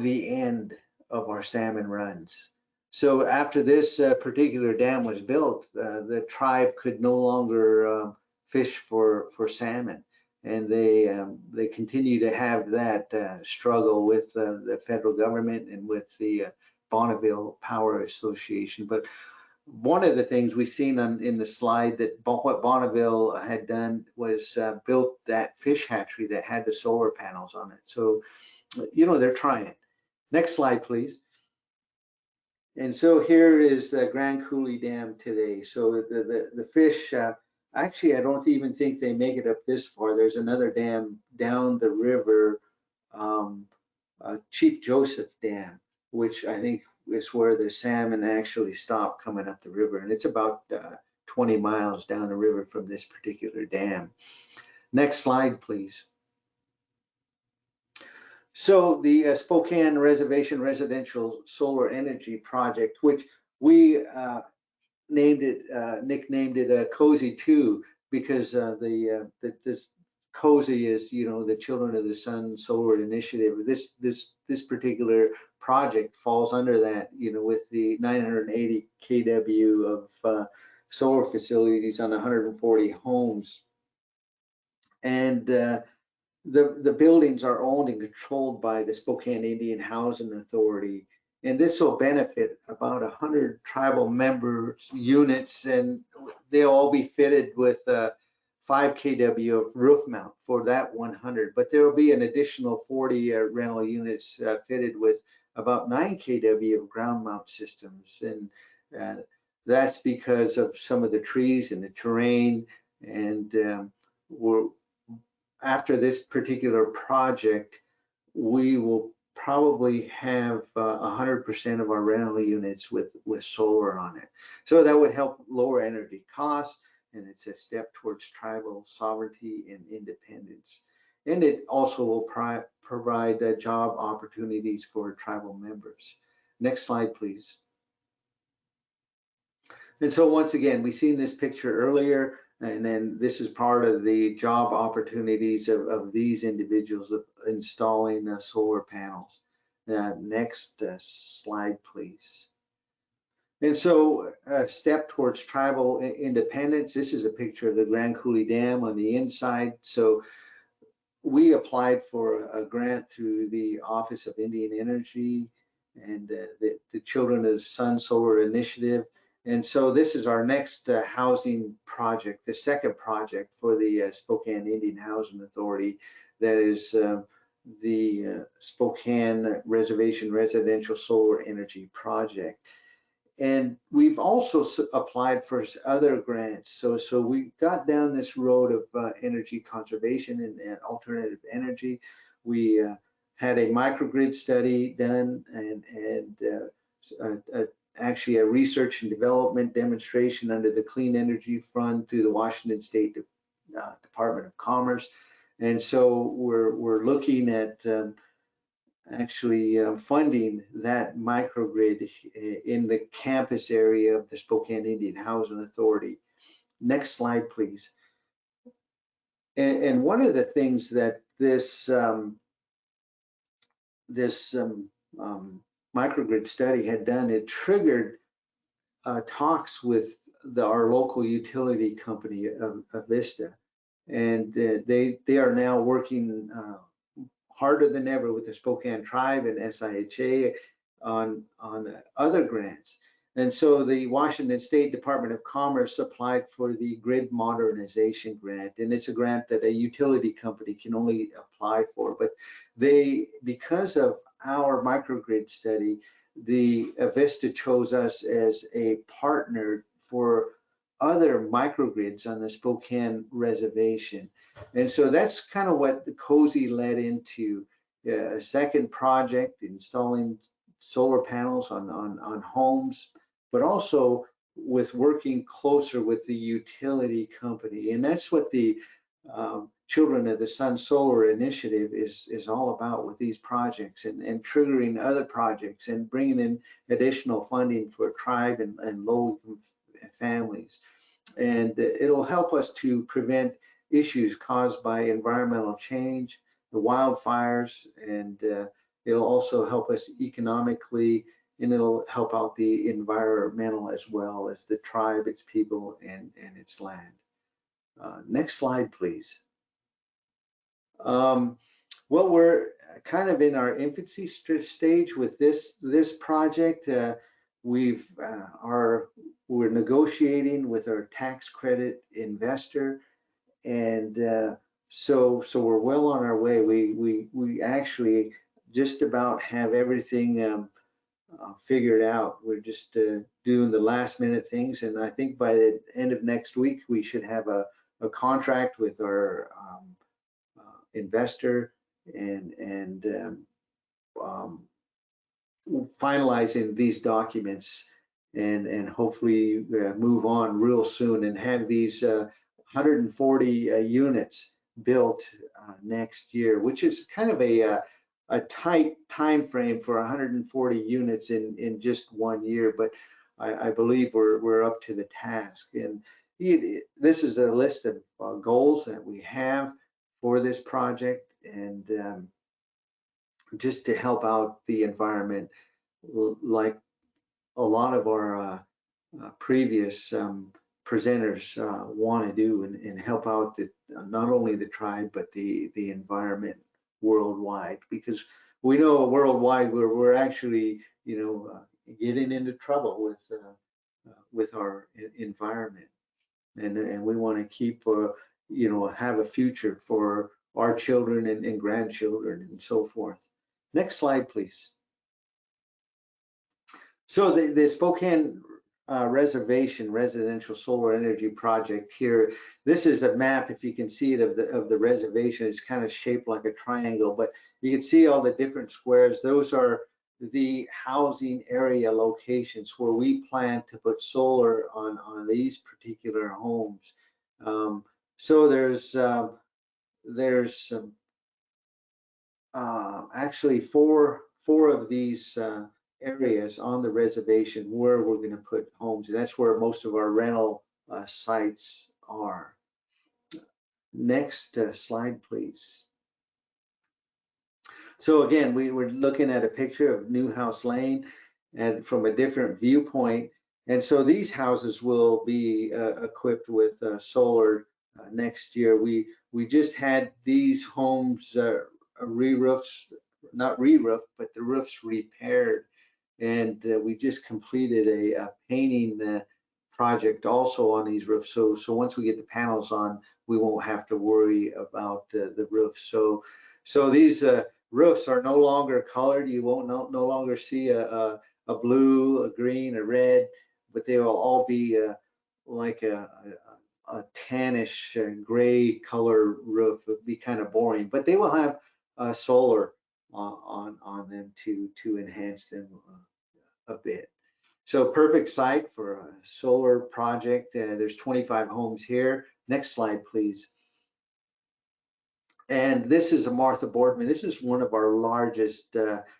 the end of our salmon runs. So after this particular dam was built, the tribe could no longer fish for salmon. And they continue to have that struggle with the federal government and with the Bonneville Power Association. But one of the things we've seen in the slide, that what Bonneville had done was built that fish hatchery that had the solar panels on it. So, you know, they're trying. Next slide, please. And so here is the Grand Coulee Dam today. So the fish, actually, I don't even think they make it up this far. There's another dam down the river Chief Joseph Dam, which I think is where the salmon actually stop coming up the river. And it's about 20 miles down the river from this particular dam. Next slide, please. So the Spokane Reservation Residential Solar Energy Project, which we nicknamed it Cozy 2, because this Cozy is, you know, the Children of the Sun Solar Initiative. This particular project falls under that, you know, with the 980 kW of solar facilities on 140 homes. And the buildings are owned and controlled by the Spokane Indian Housing Authority. And this will benefit about 100 tribal members units, and they'll all be fitted with 5 kW of roof mount for that 100. But there will be an additional 40 rental units fitted with about 9 kW of ground mount systems. And that's because of some of the trees and the terrain. And after this particular project, we will probably have 100% of our rental units with solar on it. So that would help lower energy costs, and it's a step towards tribal sovereignty and independence. And it also will provide job opportunities for tribal members. Next slide, please. And so once again, we've seen this picture earlier, and then this is part of the job opportunities of these individuals of installing solar panels. Next slide, please. And so a step towards tribal independence. This is a picture of the Grand Coulee Dam on the inside. So we applied for a grant through the Office of Indian Energy and the Children of the Sun Solar Initiative. And so this is our next housing project, the second project for the Spokane Indian Housing Authority. That is the Spokane Reservation Residential Solar Energy Project. And we've also applied for other grants. So we got down this road of energy conservation and alternative energy. We had a microgrid study done and actually a research and development demonstration under the Clean Energy Fund through the Washington State Department of Commerce. And so we're looking at actually funding that microgrid in the campus area of the Spokane Indian Housing Authority. Next slide, please. And one of the things that this microgrid study had done, it triggered talks with our local utility company, Avista, and they are now working harder than ever with the Spokane Tribe and SIHA on other grants. And so the Washington State Department of Commerce applied for the grid modernization grant, and it's a grant that a utility company can only apply for. But because of our microgrid study, the Avista chose us as a partner for other microgrids on the Spokane Reservation. And so that's kind of what the COSY led into, a second project installing solar panels on homes, but also with working closer with the utility company. And that's what the Children of the Sun Solar Initiative is all about with these projects, and triggering other projects and bringing in additional funding for tribe and low-income families. And it'll help us to prevent issues caused by environmental change, the wildfires, and it'll also help us economically, and it'll help out the environmental as well as the tribe, its people, and its land. Next slide, please. Well, we're kind of in our infancy stage with this project. We're negotiating with our tax credit investor, and so we're well on our way. We actually just about have everything figured out. We're just doing the last minute things, and I think by the end of next week we should have a contract with our investor, and finalizing these documents and hopefully move on real soon and have these 140 units built next year, which is kind of a tight time frame for 140 units in just 1 year, but I believe we're up to the task. And this is a list of goals that we have for this project, and just to help out the environment, like a lot of our previous presenters want to do, and help out not only the tribe but the environment worldwide, because we know worldwide we're actually getting into trouble with our environment, and we want to keep have a future for our children and grandchildren and so forth. Next slide, please. So the Spokane Reservation Residential Solar Energy Project here, this is a map, if you can see it, of the reservation. It's kind of shaped like a triangle, but you can see all the different squares. Those are the housing area locations where we plan to put solar on these particular homes. So there's actually four of these areas on the reservation where we're going to put homes, and that's where most of our rental sites are. Next slide, please. So again, we were looking at a picture of Newhouse Lane and from a different viewpoint, and so these houses will be equipped with solar next year. We just had these homes re-roofs, not re-roofed, but the roofs repaired, and we just completed a painting project also on these roofs. So once we get the panels on, we won't have to worry about the roof. So these roofs are no longer colored. You won't no longer see a blue, a green, a red, but they will all be like a tannish gray color roof. It would be kind of boring, but they will have solar on them to enhance them a bit. So perfect site for a solar project. There's 25 homes here. Next slide, please. And this is a Martha Boardman. This is one of our largest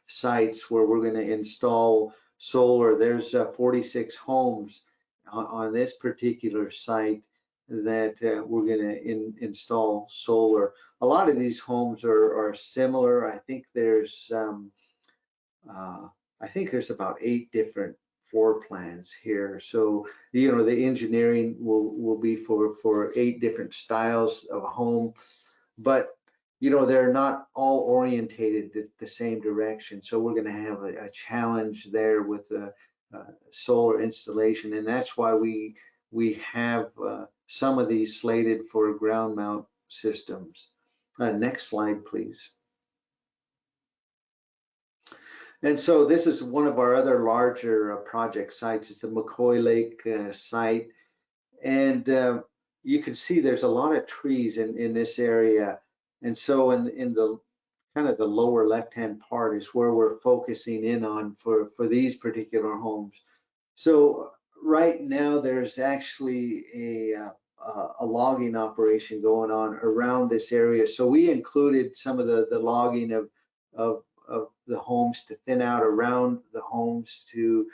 sites where we're going to install solar. There's 46 homes on this particular site that we're going to install solar. A lot of these homes are similar. I think there's about 8 different floor plans here. So the engineering will be for 8 different styles of home, but they're not all orientated the same direction. So we're going to have a challenge there with the solar installation, and that's why we have some of these slated for ground mount systems. Next slide, please. And so this is one of our other larger project sites. It's the Mccoy Lake site, and you can see there's a lot of trees in this area. And so in the kind of the lower left-hand part is where we're focusing in on for these particular homes. So right now there's actually a logging operation going on around this area. So we included some of the logging of the homes to thin out around the homes to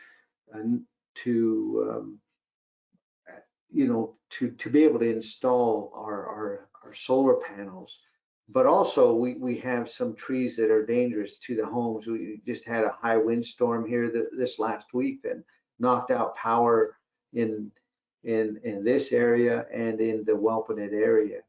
be able to install our solar panels. But also we have some trees that are dangerous to the homes. We just had a high windstorm here this last week that knocked out power in this area and in the Welpanet area.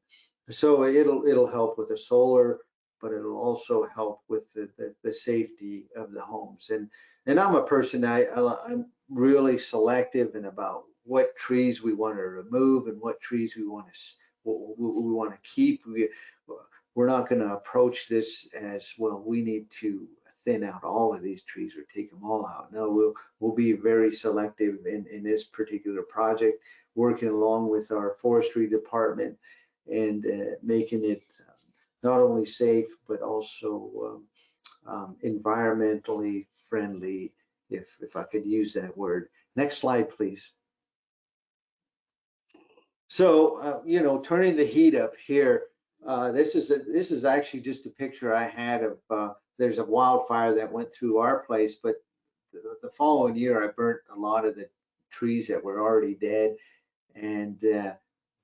So it'll help with the solar, but it'll also help with the safety of the homes. And I'm a person, I'm really selective in about what trees we want to remove and what trees we want to keep. We're not going to approach this as, well, we need to thin out all of these trees or take them all out. No, we'll be very selective in this particular project, working along with our forestry department and making it not only safe, but also environmentally friendly, if I could use that word. Next slide, please. So, you know, turning the heat up here, this is actually just a picture I had of, there's a wildfire that went through our place, but the following year I burnt a lot of the trees that were already dead. And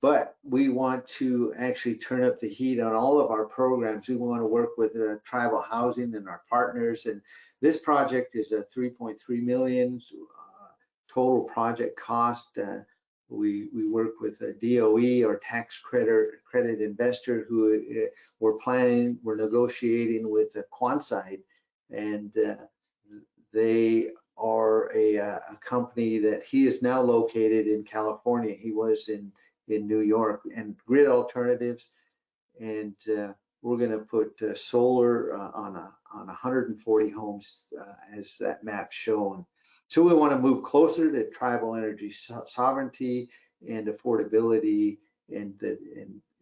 but we want to actually turn up the heat on all of our programs. We want to work with tribal housing and our partners. And this project is a 3.3 million total project cost. We work with a DOE or tax credit investor who we're negotiating with a Quonside, and they are a company that he is now located in California. He was in New York, and Grid Alternatives, and we're going to put solar on 140 homes as that map shown. So we want to move closer to tribal energy sovereignty and affordability and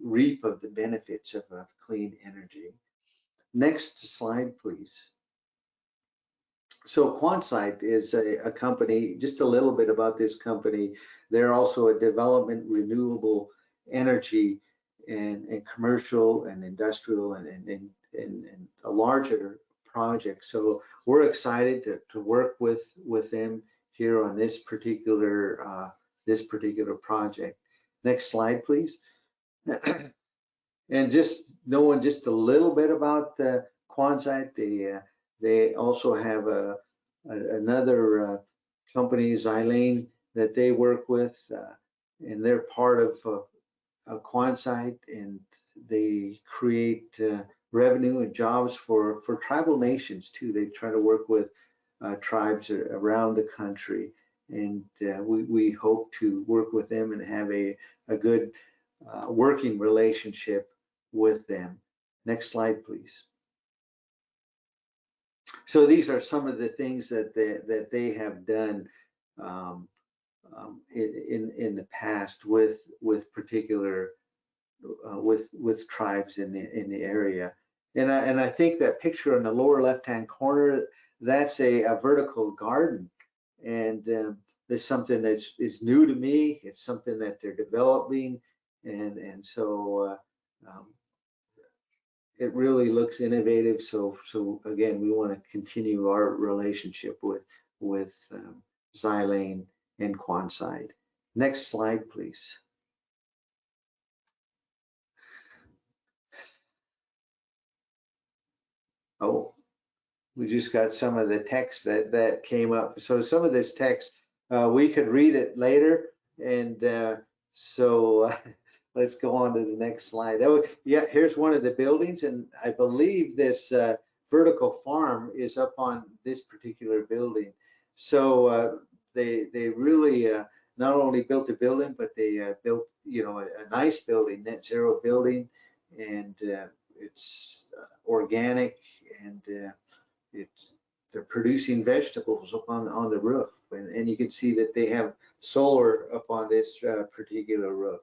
reap of the benefits of clean energy. Next slide, please. So Quonside is a company, just a little bit about this company. They're also a development renewable energy and commercial and industrial and a larger project. So we're excited to work with them here on this particular project. Next slide, please. And just knowing just a little bit about the Quonside, they also have another company, Xylene, that they work with, and they're part of Quonside, and they create revenue and jobs for tribal nations too. They try to work with tribes around the country, and we hope to work with them and have a good working relationship with them. Next slide, please. So these are some of the things that they have done in the past with particular with tribes in the area. And I think that picture in the lower left-hand corner, that's a vertical garden, and there's something that's new to me. It's something that they're developing, and so it really looks innovative. So again, we want to continue our relationship with Xylene and Quonside. Next slide, please. Oh, we just got some of the text that came up. So some of this text, we could read it later, and so let's go on to the next slide. Oh, yeah, here's one of the buildings, and I believe this vertical farm is up on this particular building. So they really not only built a building, but they built, you know, a nice building, net zero building, and it's organic, and they're producing vegetables up on the roof, and you can see that they have solar up on this particular roof.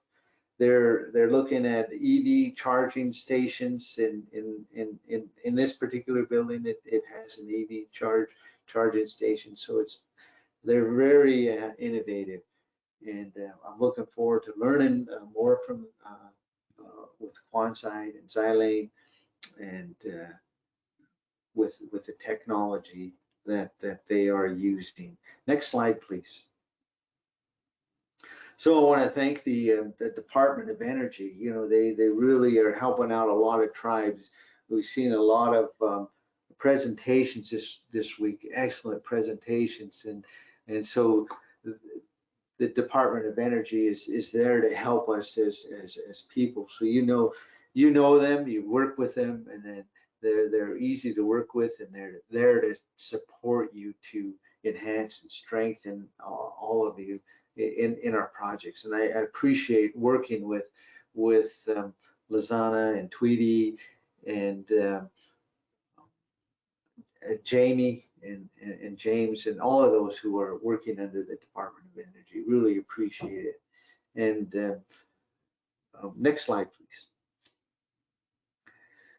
They're looking at EV charging stations in this particular building. It has an EV charging station, so they're very innovative, and I'm looking forward to learning more from with Quonside and Xylene, and with the technology that they are using. Next slide, please. So I want to thank the Department of Energy. You know, they really are helping out a lot of tribes. We've seen a lot of presentations this week, excellent presentations, and so the Department of Energy is there to help us as people. So you know them, you work with them, and then they're easy to work with, and they're there to support you to enhance and strengthen all of you in our projects. And I appreciate working with Lizana and Tweety and Jamie and James and all of those who are working under the Department of Energy. Really appreciate it. And next slide, please.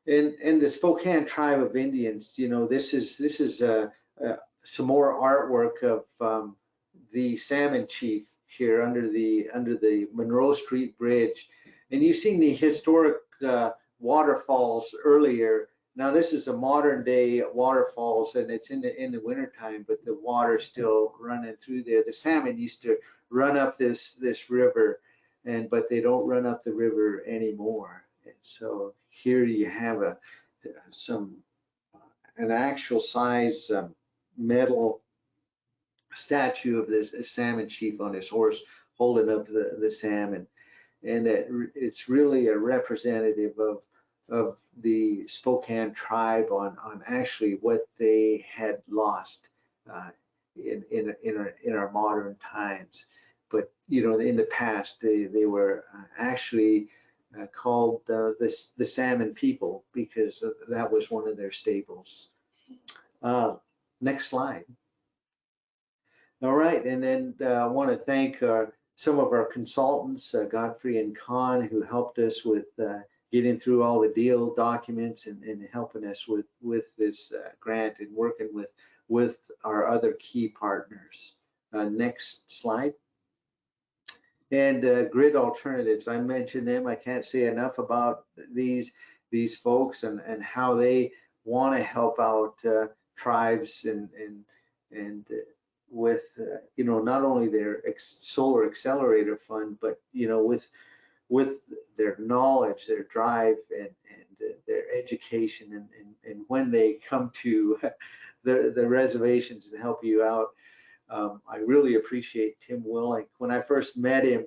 in the Spokane Tribe of Indians, you know, this is some more artwork of the salmon chief here under the Monroe Street Bridge, and you've seen the historic waterfalls earlier. Now this is a modern day waterfalls, and it's in the wintertime, but the water's still running through there. The salmon used to run up this river, but they don't run up the river anymore. And so here you have an actual size metal statue of this salmon chief on his horse holding up the salmon, and it's really a representative of the Spokane tribe on actually what they had lost in our modern times. But you know, in the past they were actually called the salmon people because that was one of their staples. Next slide. All right, and then I want to thank some of our consultants, Godfrey and Con, who helped us with getting through all the deal documents and helping us with this grant and working with our other key partners. Next slide. And Grid Alternatives, I mentioned them. I can't say enough about these folks and how they want to help out tribes and with you know, not only their solar accelerator fund, but you know, with their knowledge, their drive, and their education, and when they come to the reservations and help you out. I really appreciate Tim Willing. When I first met him,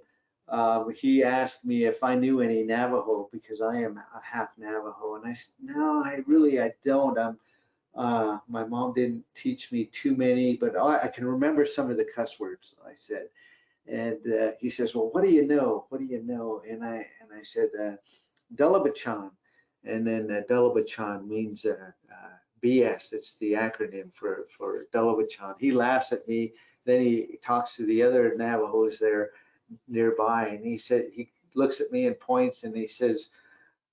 he asked me if I knew any Navajo because I am a half Navajo, and I said, no, I don't. My mom didn't teach me too many, but I can remember some of the cuss words I said. And he says, well, what do you know? What do you know? And I said, Delabachan. And then Delabachan means BS. It's the acronym for Delabachan. He laughs at me. Then he talks to the other Navajos there nearby, and he looks at me and points, and he says,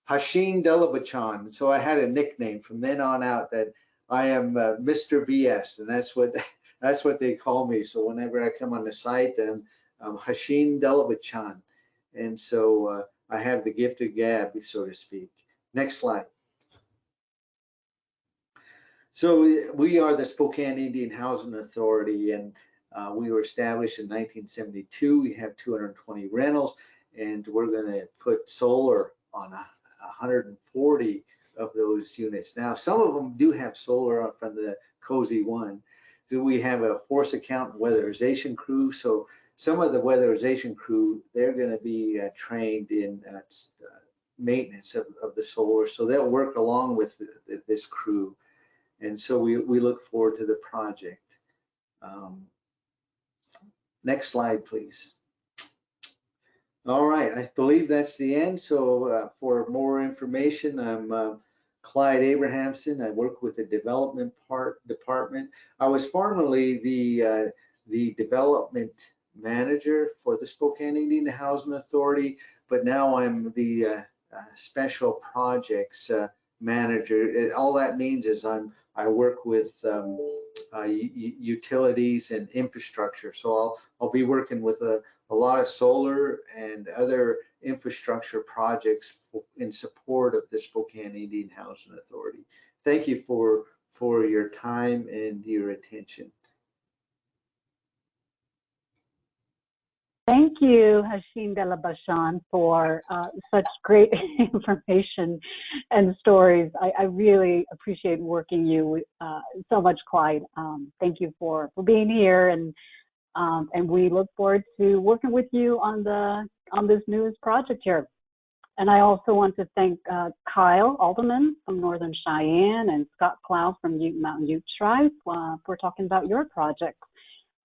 Hashin Delabachan. So I had a nickname from then on out that I am Mr. BS, and that's what they call me. So whenever I come on the site, I'm Hashin Delabachan, and so I have the gift of gab, so to speak. Next slide. So we are the Spokane Indian Housing Authority, and we were established in 1972. We have 220 rentals, and we're going to put solar on 140 of those units. Now, some of them do have solar from the Cozy One. So we have a force account and weatherization crew. So some of the weatherization crew, they're going to be trained in maintenance of the solar. So they'll work along with this crew. And so we look forward to the project. Next slide, please. All right, I believe that's the end. So for more information, I'm Clyde Abrahamson. I work with the development department. I was formerly the development manager for the Spokane Indian Housing Authority, but now I'm the special projects manager. All that means is I work with utilities and infrastructure. So I'll be working with a lot of solar and other infrastructure projects in support of the Spokane Indian Housing Authority. Thank you for your time and your attention. Thank you, Hashin Delabachan, for such great information and stories. I really appreciate working you so much, Clyde. Thank you for being here, and we look forward to working with you on this newest project here. And I also want to thank Kyle Alderman from Northern Cheyenne and Scott Clow from Ute Mountain Ute Tribe for talking about your project.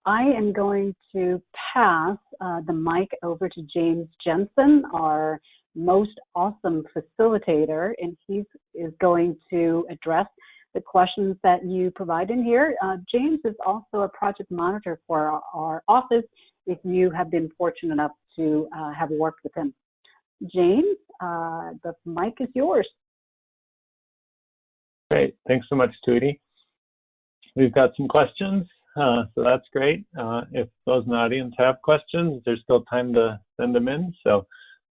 I am going to pass the mic over to James Jensen, our most awesome facilitator, and he is going to address the questions that you provide in here. James is also a project monitor for our office if you have been fortunate enough to have worked with him. James, the mic is yours. Great. Thanks so much, Tweety. We've got some questions, so that's great. If those in the audience have questions, there's still time to send them in. So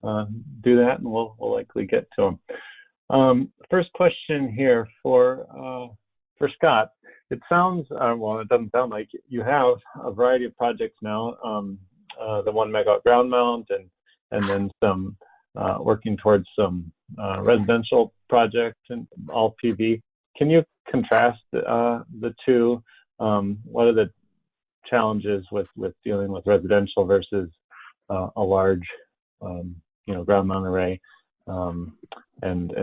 do that, and we'll likely get to them. First question here for Scott. It sounds, well, it doesn't sound like you have a variety of projects now. The 1 megawatt ground mount, and then some working towards some residential projects and all PV. Can you contrast the two? What are the challenges with dealing with residential versus a large, ground mount array? And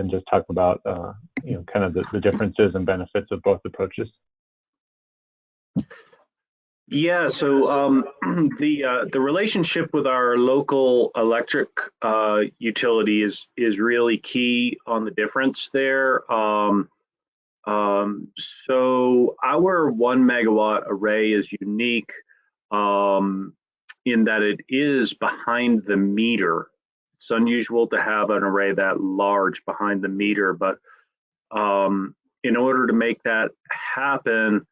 just talk about kind of the differences and benefits of both approaches. Yeah, so the relationship with our local electric utility is really key on the difference there. So our 1 megawatt array is unique in that it is behind the meter. It's unusual to have an array that large behind the meter, but in order to make that happen,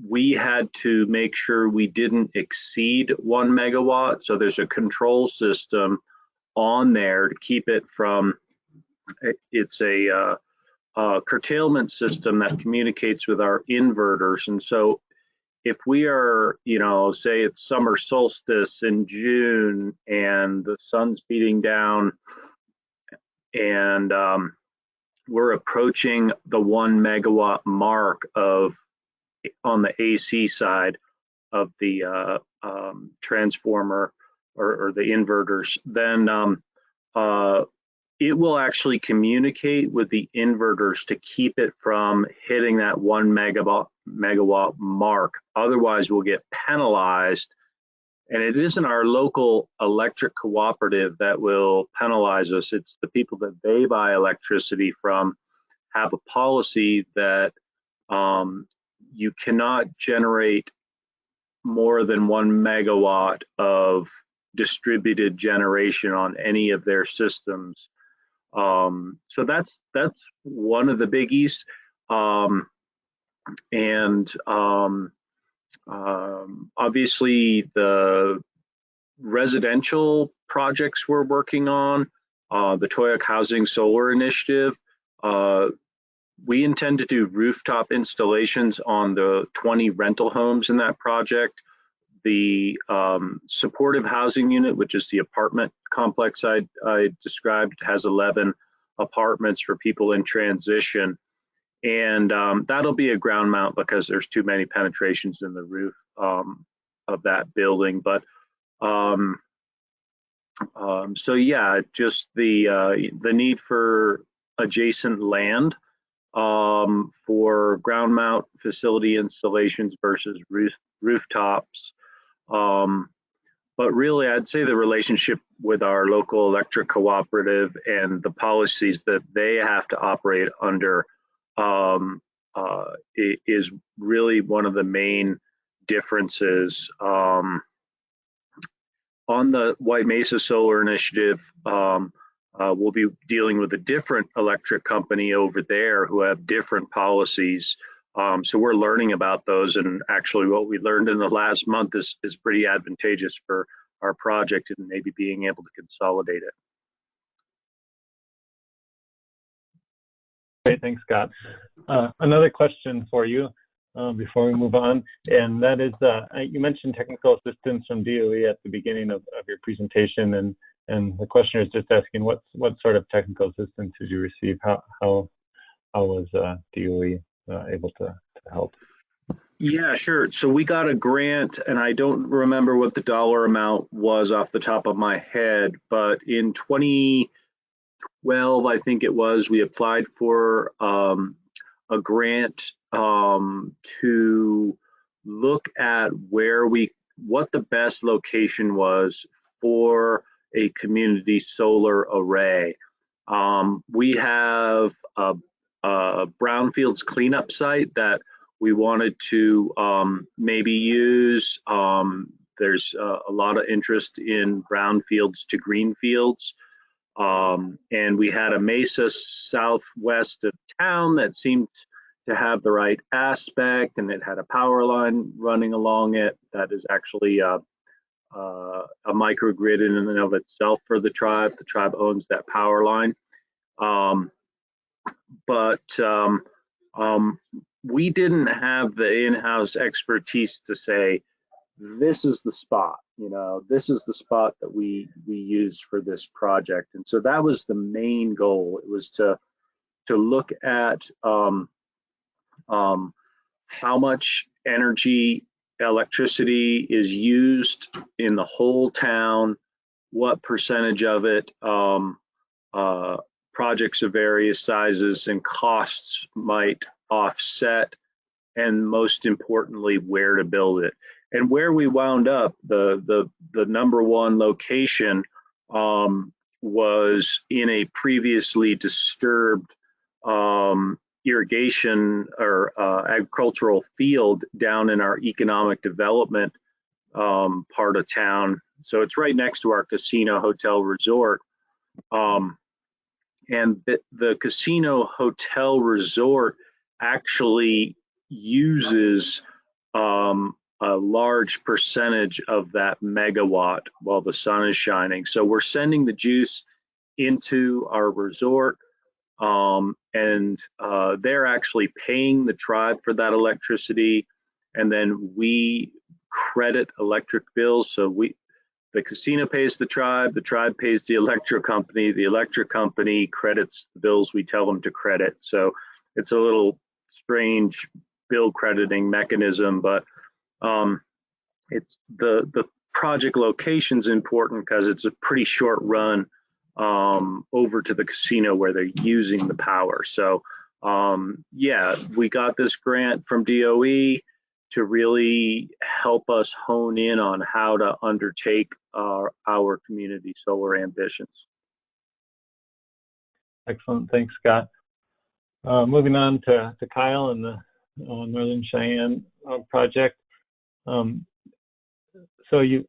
we had to make sure we didn't exceed 1 megawatt. So there's a control system on there to keep it from, it's a curtailment system that communicates with our inverters. And so if we are, say it's summer solstice in June and the sun's beating down and we're approaching the 1 megawatt mark on the AC side of the transformer or the inverters, then it will actually communicate with the inverters to keep it from hitting that 1 megawatt mark. Otherwise, we'll get penalized. And it isn't our local electric cooperative that will penalize us. It's the people that they buy electricity from have a policy that you cannot generate more than 1 megawatt of distributed generation on any of their systems. So that's one of the biggies. Obviously the residential projects we're working on, the Toyok Housing Solar Initiative, we intend to do rooftop installations on the 20 rental homes in that project. The supportive housing unit, which is the apartment complex I described, has 11 apartments for people in transition. And that'll be a ground mount because there's too many penetrations in the roof of that building. But so yeah, just the need for adjacent land for ground mount facility installations versus rooftops. But really, I'd say the relationship with our local electric cooperative and the policies that they have to operate under is really one of the main differences. On the White Mesa Solar Initiative, we'll be dealing with a different electric company over there who have different policies. So we're learning about those, and actually what we learned in the last month is pretty advantageous for our project and maybe being able to consolidate it. Great, thanks, Scott. Another question for you before we move on, and that is, you mentioned technical assistance from DOE at the beginning of your presentation, and the questioner is just asking what sort of technical assistance did you receive? How was DOE able to help? Yeah, sure. So we got a grant, and I don't remember what the dollar amount was off the top of my head, but in 2012, I think it was, we applied for a grant to look at what the best location was for a community solar array. We have a brownfields cleanup site that we wanted to maybe use. There's a lot of interest in brownfields to greenfields. And we had a Mesa southwest of town that seemed to have the right aspect, and it had a power line running along it that is actually a microgrid in and of itself for the tribe. The tribe owns that power line. But we didn't have the in-house expertise to say, this is the spot, this is the spot that we used for this project. And so that was the main goal. It was to look at how much electricity is used in the whole town, what percentage of it projects of various sizes and costs might offset, and most importantly, where to build it. And where we wound up, the number one location was in a previously disturbed irrigation or agricultural field down in our economic development part of town. So it's right next to our casino, hotel, resort. And the casino, hotel, resort actually uses a large percentage of that megawatt while the sun is shining. So we're sending the juice into our resort, and they're actually paying the tribe for that electricity, and then we credit electric bills. So the casino pays the tribe pays the electric company credits the bills we tell them to credit. So it's a little strange bill crediting mechanism, but it's the project location's important because it's a pretty short run over to the casino where they're using the power. So yeah, we got this grant from DOE to really help us hone in on how to undertake our community solar ambitions. Excellent, thanks, Scott. Moving on to Kyle and the Northern Cheyenne project. So you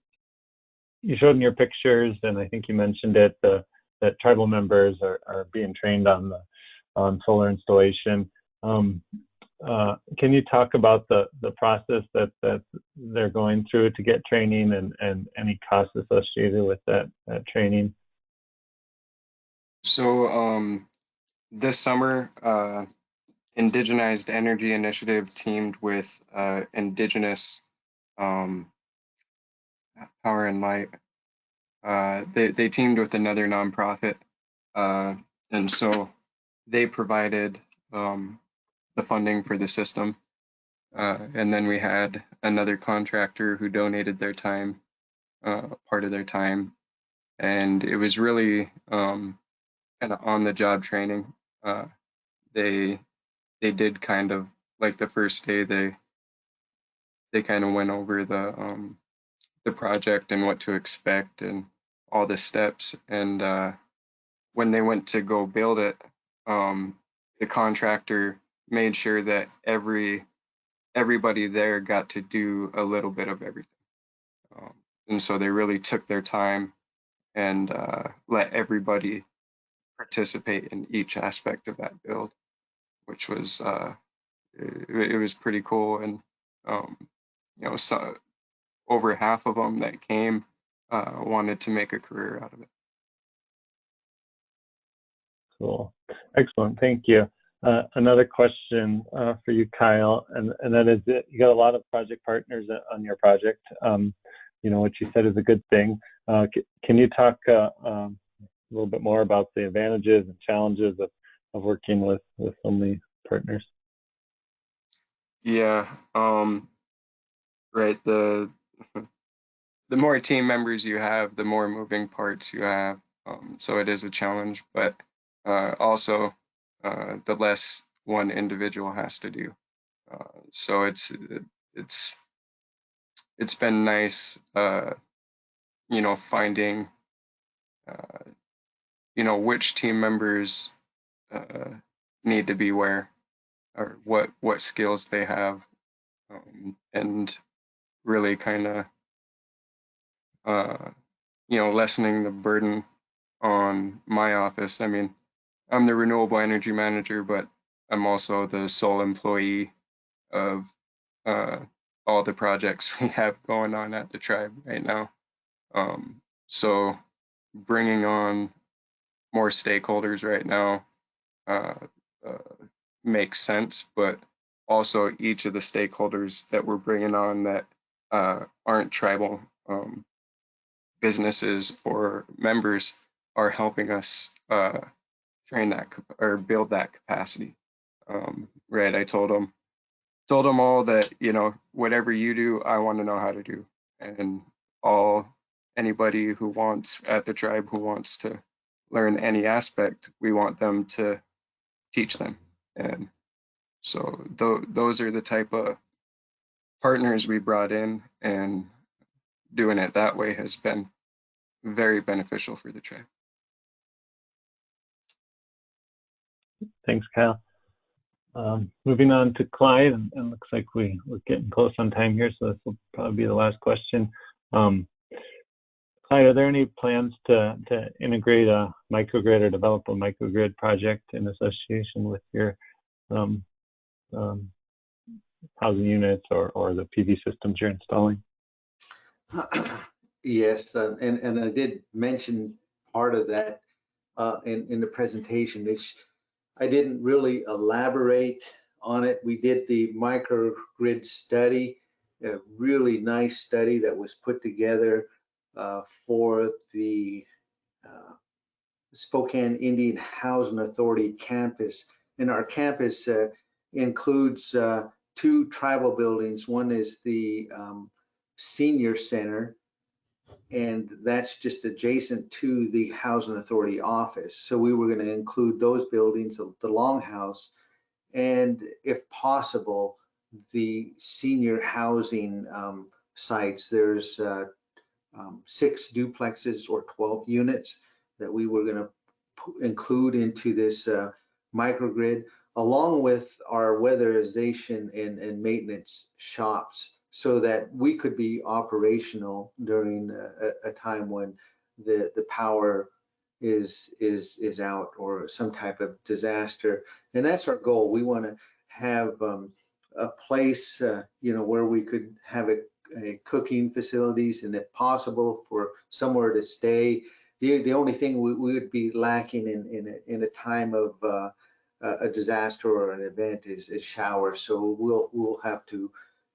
showed in your pictures, and I think you mentioned it, that tribal members are being trained on solar installation. Can you talk about the process that they're going through to get training and any costs associated with that training? So this summer, Indigenized Energy Initiative teamed with Indigenous Power and Light. They teamed with another nonprofit, and so they provided the funding for the system. And then we had another contractor who donated their time, part of their time. And it was really kind of on-the-job training. They did kind of, like the first day, they kind of went over the project and what to expect and all the steps. And when they went to go build it, the contractor made sure that everybody there got to do a little bit of everything. And so they really took their time and let everybody participate in each aspect of that build, which was it was pretty cool. And so over half of them that came wanted to make a career out of it. Cool, excellent, thank you. Another question for you, Kyle, and that is that you got a lot of project partners on your project. What you said is a good thing. Can you talk a little bit more about the advantages and challenges of working with so many partners? Yeah, right. The more team members you have, the more moving parts you have. So it is a challenge, but also the less one individual has to do. So it's been nice, finding, which team members need to be where, or what skills they have, and really kind of, lessening the burden on my office. I mean, I'm the renewable energy manager, but I'm also the sole employee of all the projects we have going on at the tribe right now. So bringing on more stakeholders right now makes sense, but also each of the stakeholders that we're bringing on that aren't tribal businesses or members are helping us train that or build that capacity. Right, I told them all that, you know, whatever you do, I want to know how to do, and anybody who wants at the tribe who wants to learn any aspect, we want them to teach them. And so those are the type of partners we brought in, and doing it that way has been very beneficial for the tribe. Thanks, Kyle. Moving on to Clyde, and looks like we're getting close on time here, so this will probably be the last question. Clyde, are there any plans to integrate a microgrid or develop a microgrid project in association with your housing units or the PV systems you're installing? Yes, and I did mention part of that in the presentation. I didn't really elaborate on it. We did the microgrid study, a really nice study that was put together for the Spokane Indian Housing Authority campus. And our campus includes 2 tribal buildings. One is the senior center, and that's just adjacent to the Housing Authority office. So we were going to include those buildings, the longhouse, and if possible, the senior housing sites. There's 6 duplexes or 12 units that we were going to include into this microgrid, along with our weatherization and maintenance shops, so that we could be operational during a time when the power is out or some type of disaster. And that's our goal. We want to have a place, you know, where we could have a cooking facilities, and if possible, for somewhere to stay. The only thing we would be lacking in a time of a disaster or an event is showers. So we'll have to,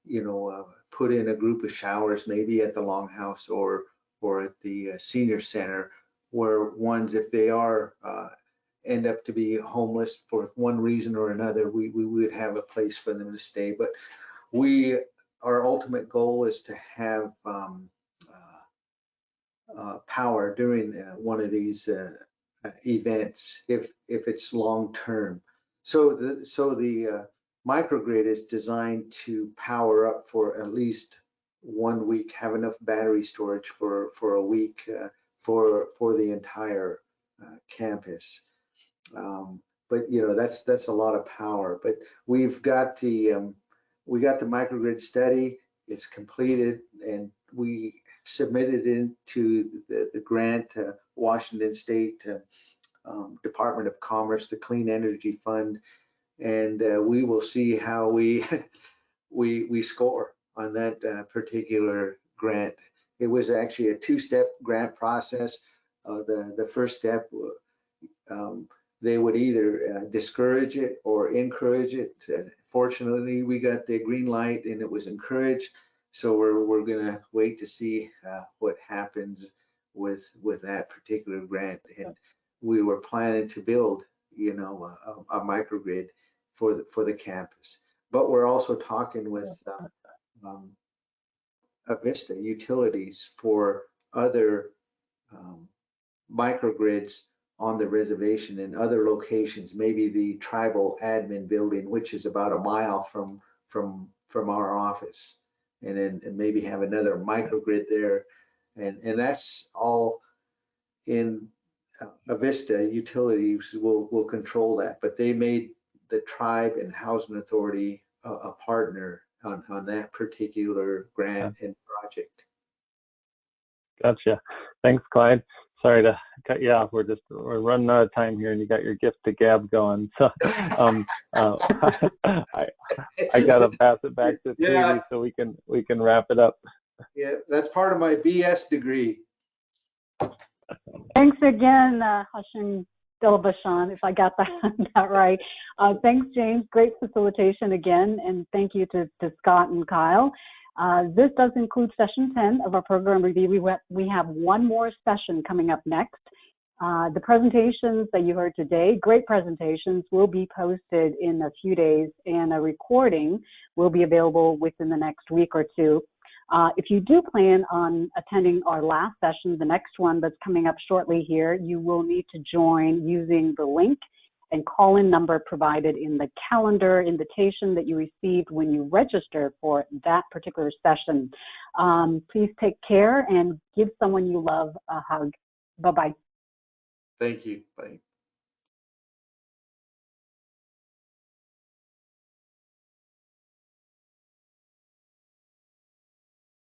you know, put in a group of showers, maybe at the longhouse or at the senior center, where ones, if they are end up to be homeless for one reason or another, we would have a place for them to stay. But our ultimate goal is to have power during one of these events, if it's long term. So the microgrid is designed to power up for at least 1 week, have enough battery storage for a week for the entire campus. But you know, that's a lot of power. But we've got the microgrid study. It's completed, and we submitted into the grant to Washington State Department of Commerce, the Clean Energy Fund, and we will see how we score on that particular grant. It was actually a 2-step grant process. The first step, they would either discourage it or encourage it. Fortunately, we got the green light and it was encouraged. So we're gonna wait to see what happens with that particular grant. And we were planning to build, you know, a microgrid for the campus. But we're also talking with Avista Utilities for other microgrids on the reservation in other locations, maybe the tribal admin building, which is about a mile from our office, and then maybe have another microgrid there, and that's all in Avista Utilities will control that, but they made the tribe and housing authority a partner on that particular grant and project. Gotcha. Thanks, Clyde. sorry to cut you off. We're running out of time here, and you got your gift to gab going. So I gotta pass it back to Tweety so we can wrap it up. Yeah, that's part of my BS degree. Thanks again, Hashim Delabashan, if I got that right. Thanks, James. Great facilitation again, and thank you to Scott and Kyle. This does include session 10 of our program review. We have one more session coming up next. The presentations that you heard today, great presentations, will be posted in a few days, and a recording will be available within the next week or two. If you do plan on attending our last session, the next one that's coming up shortly here, you will need to join using the link and call-in number provided in the calendar invitation that you received when you register for that particular session. Please take care and give someone you love a hug. Bye-bye. Thank you. Bye.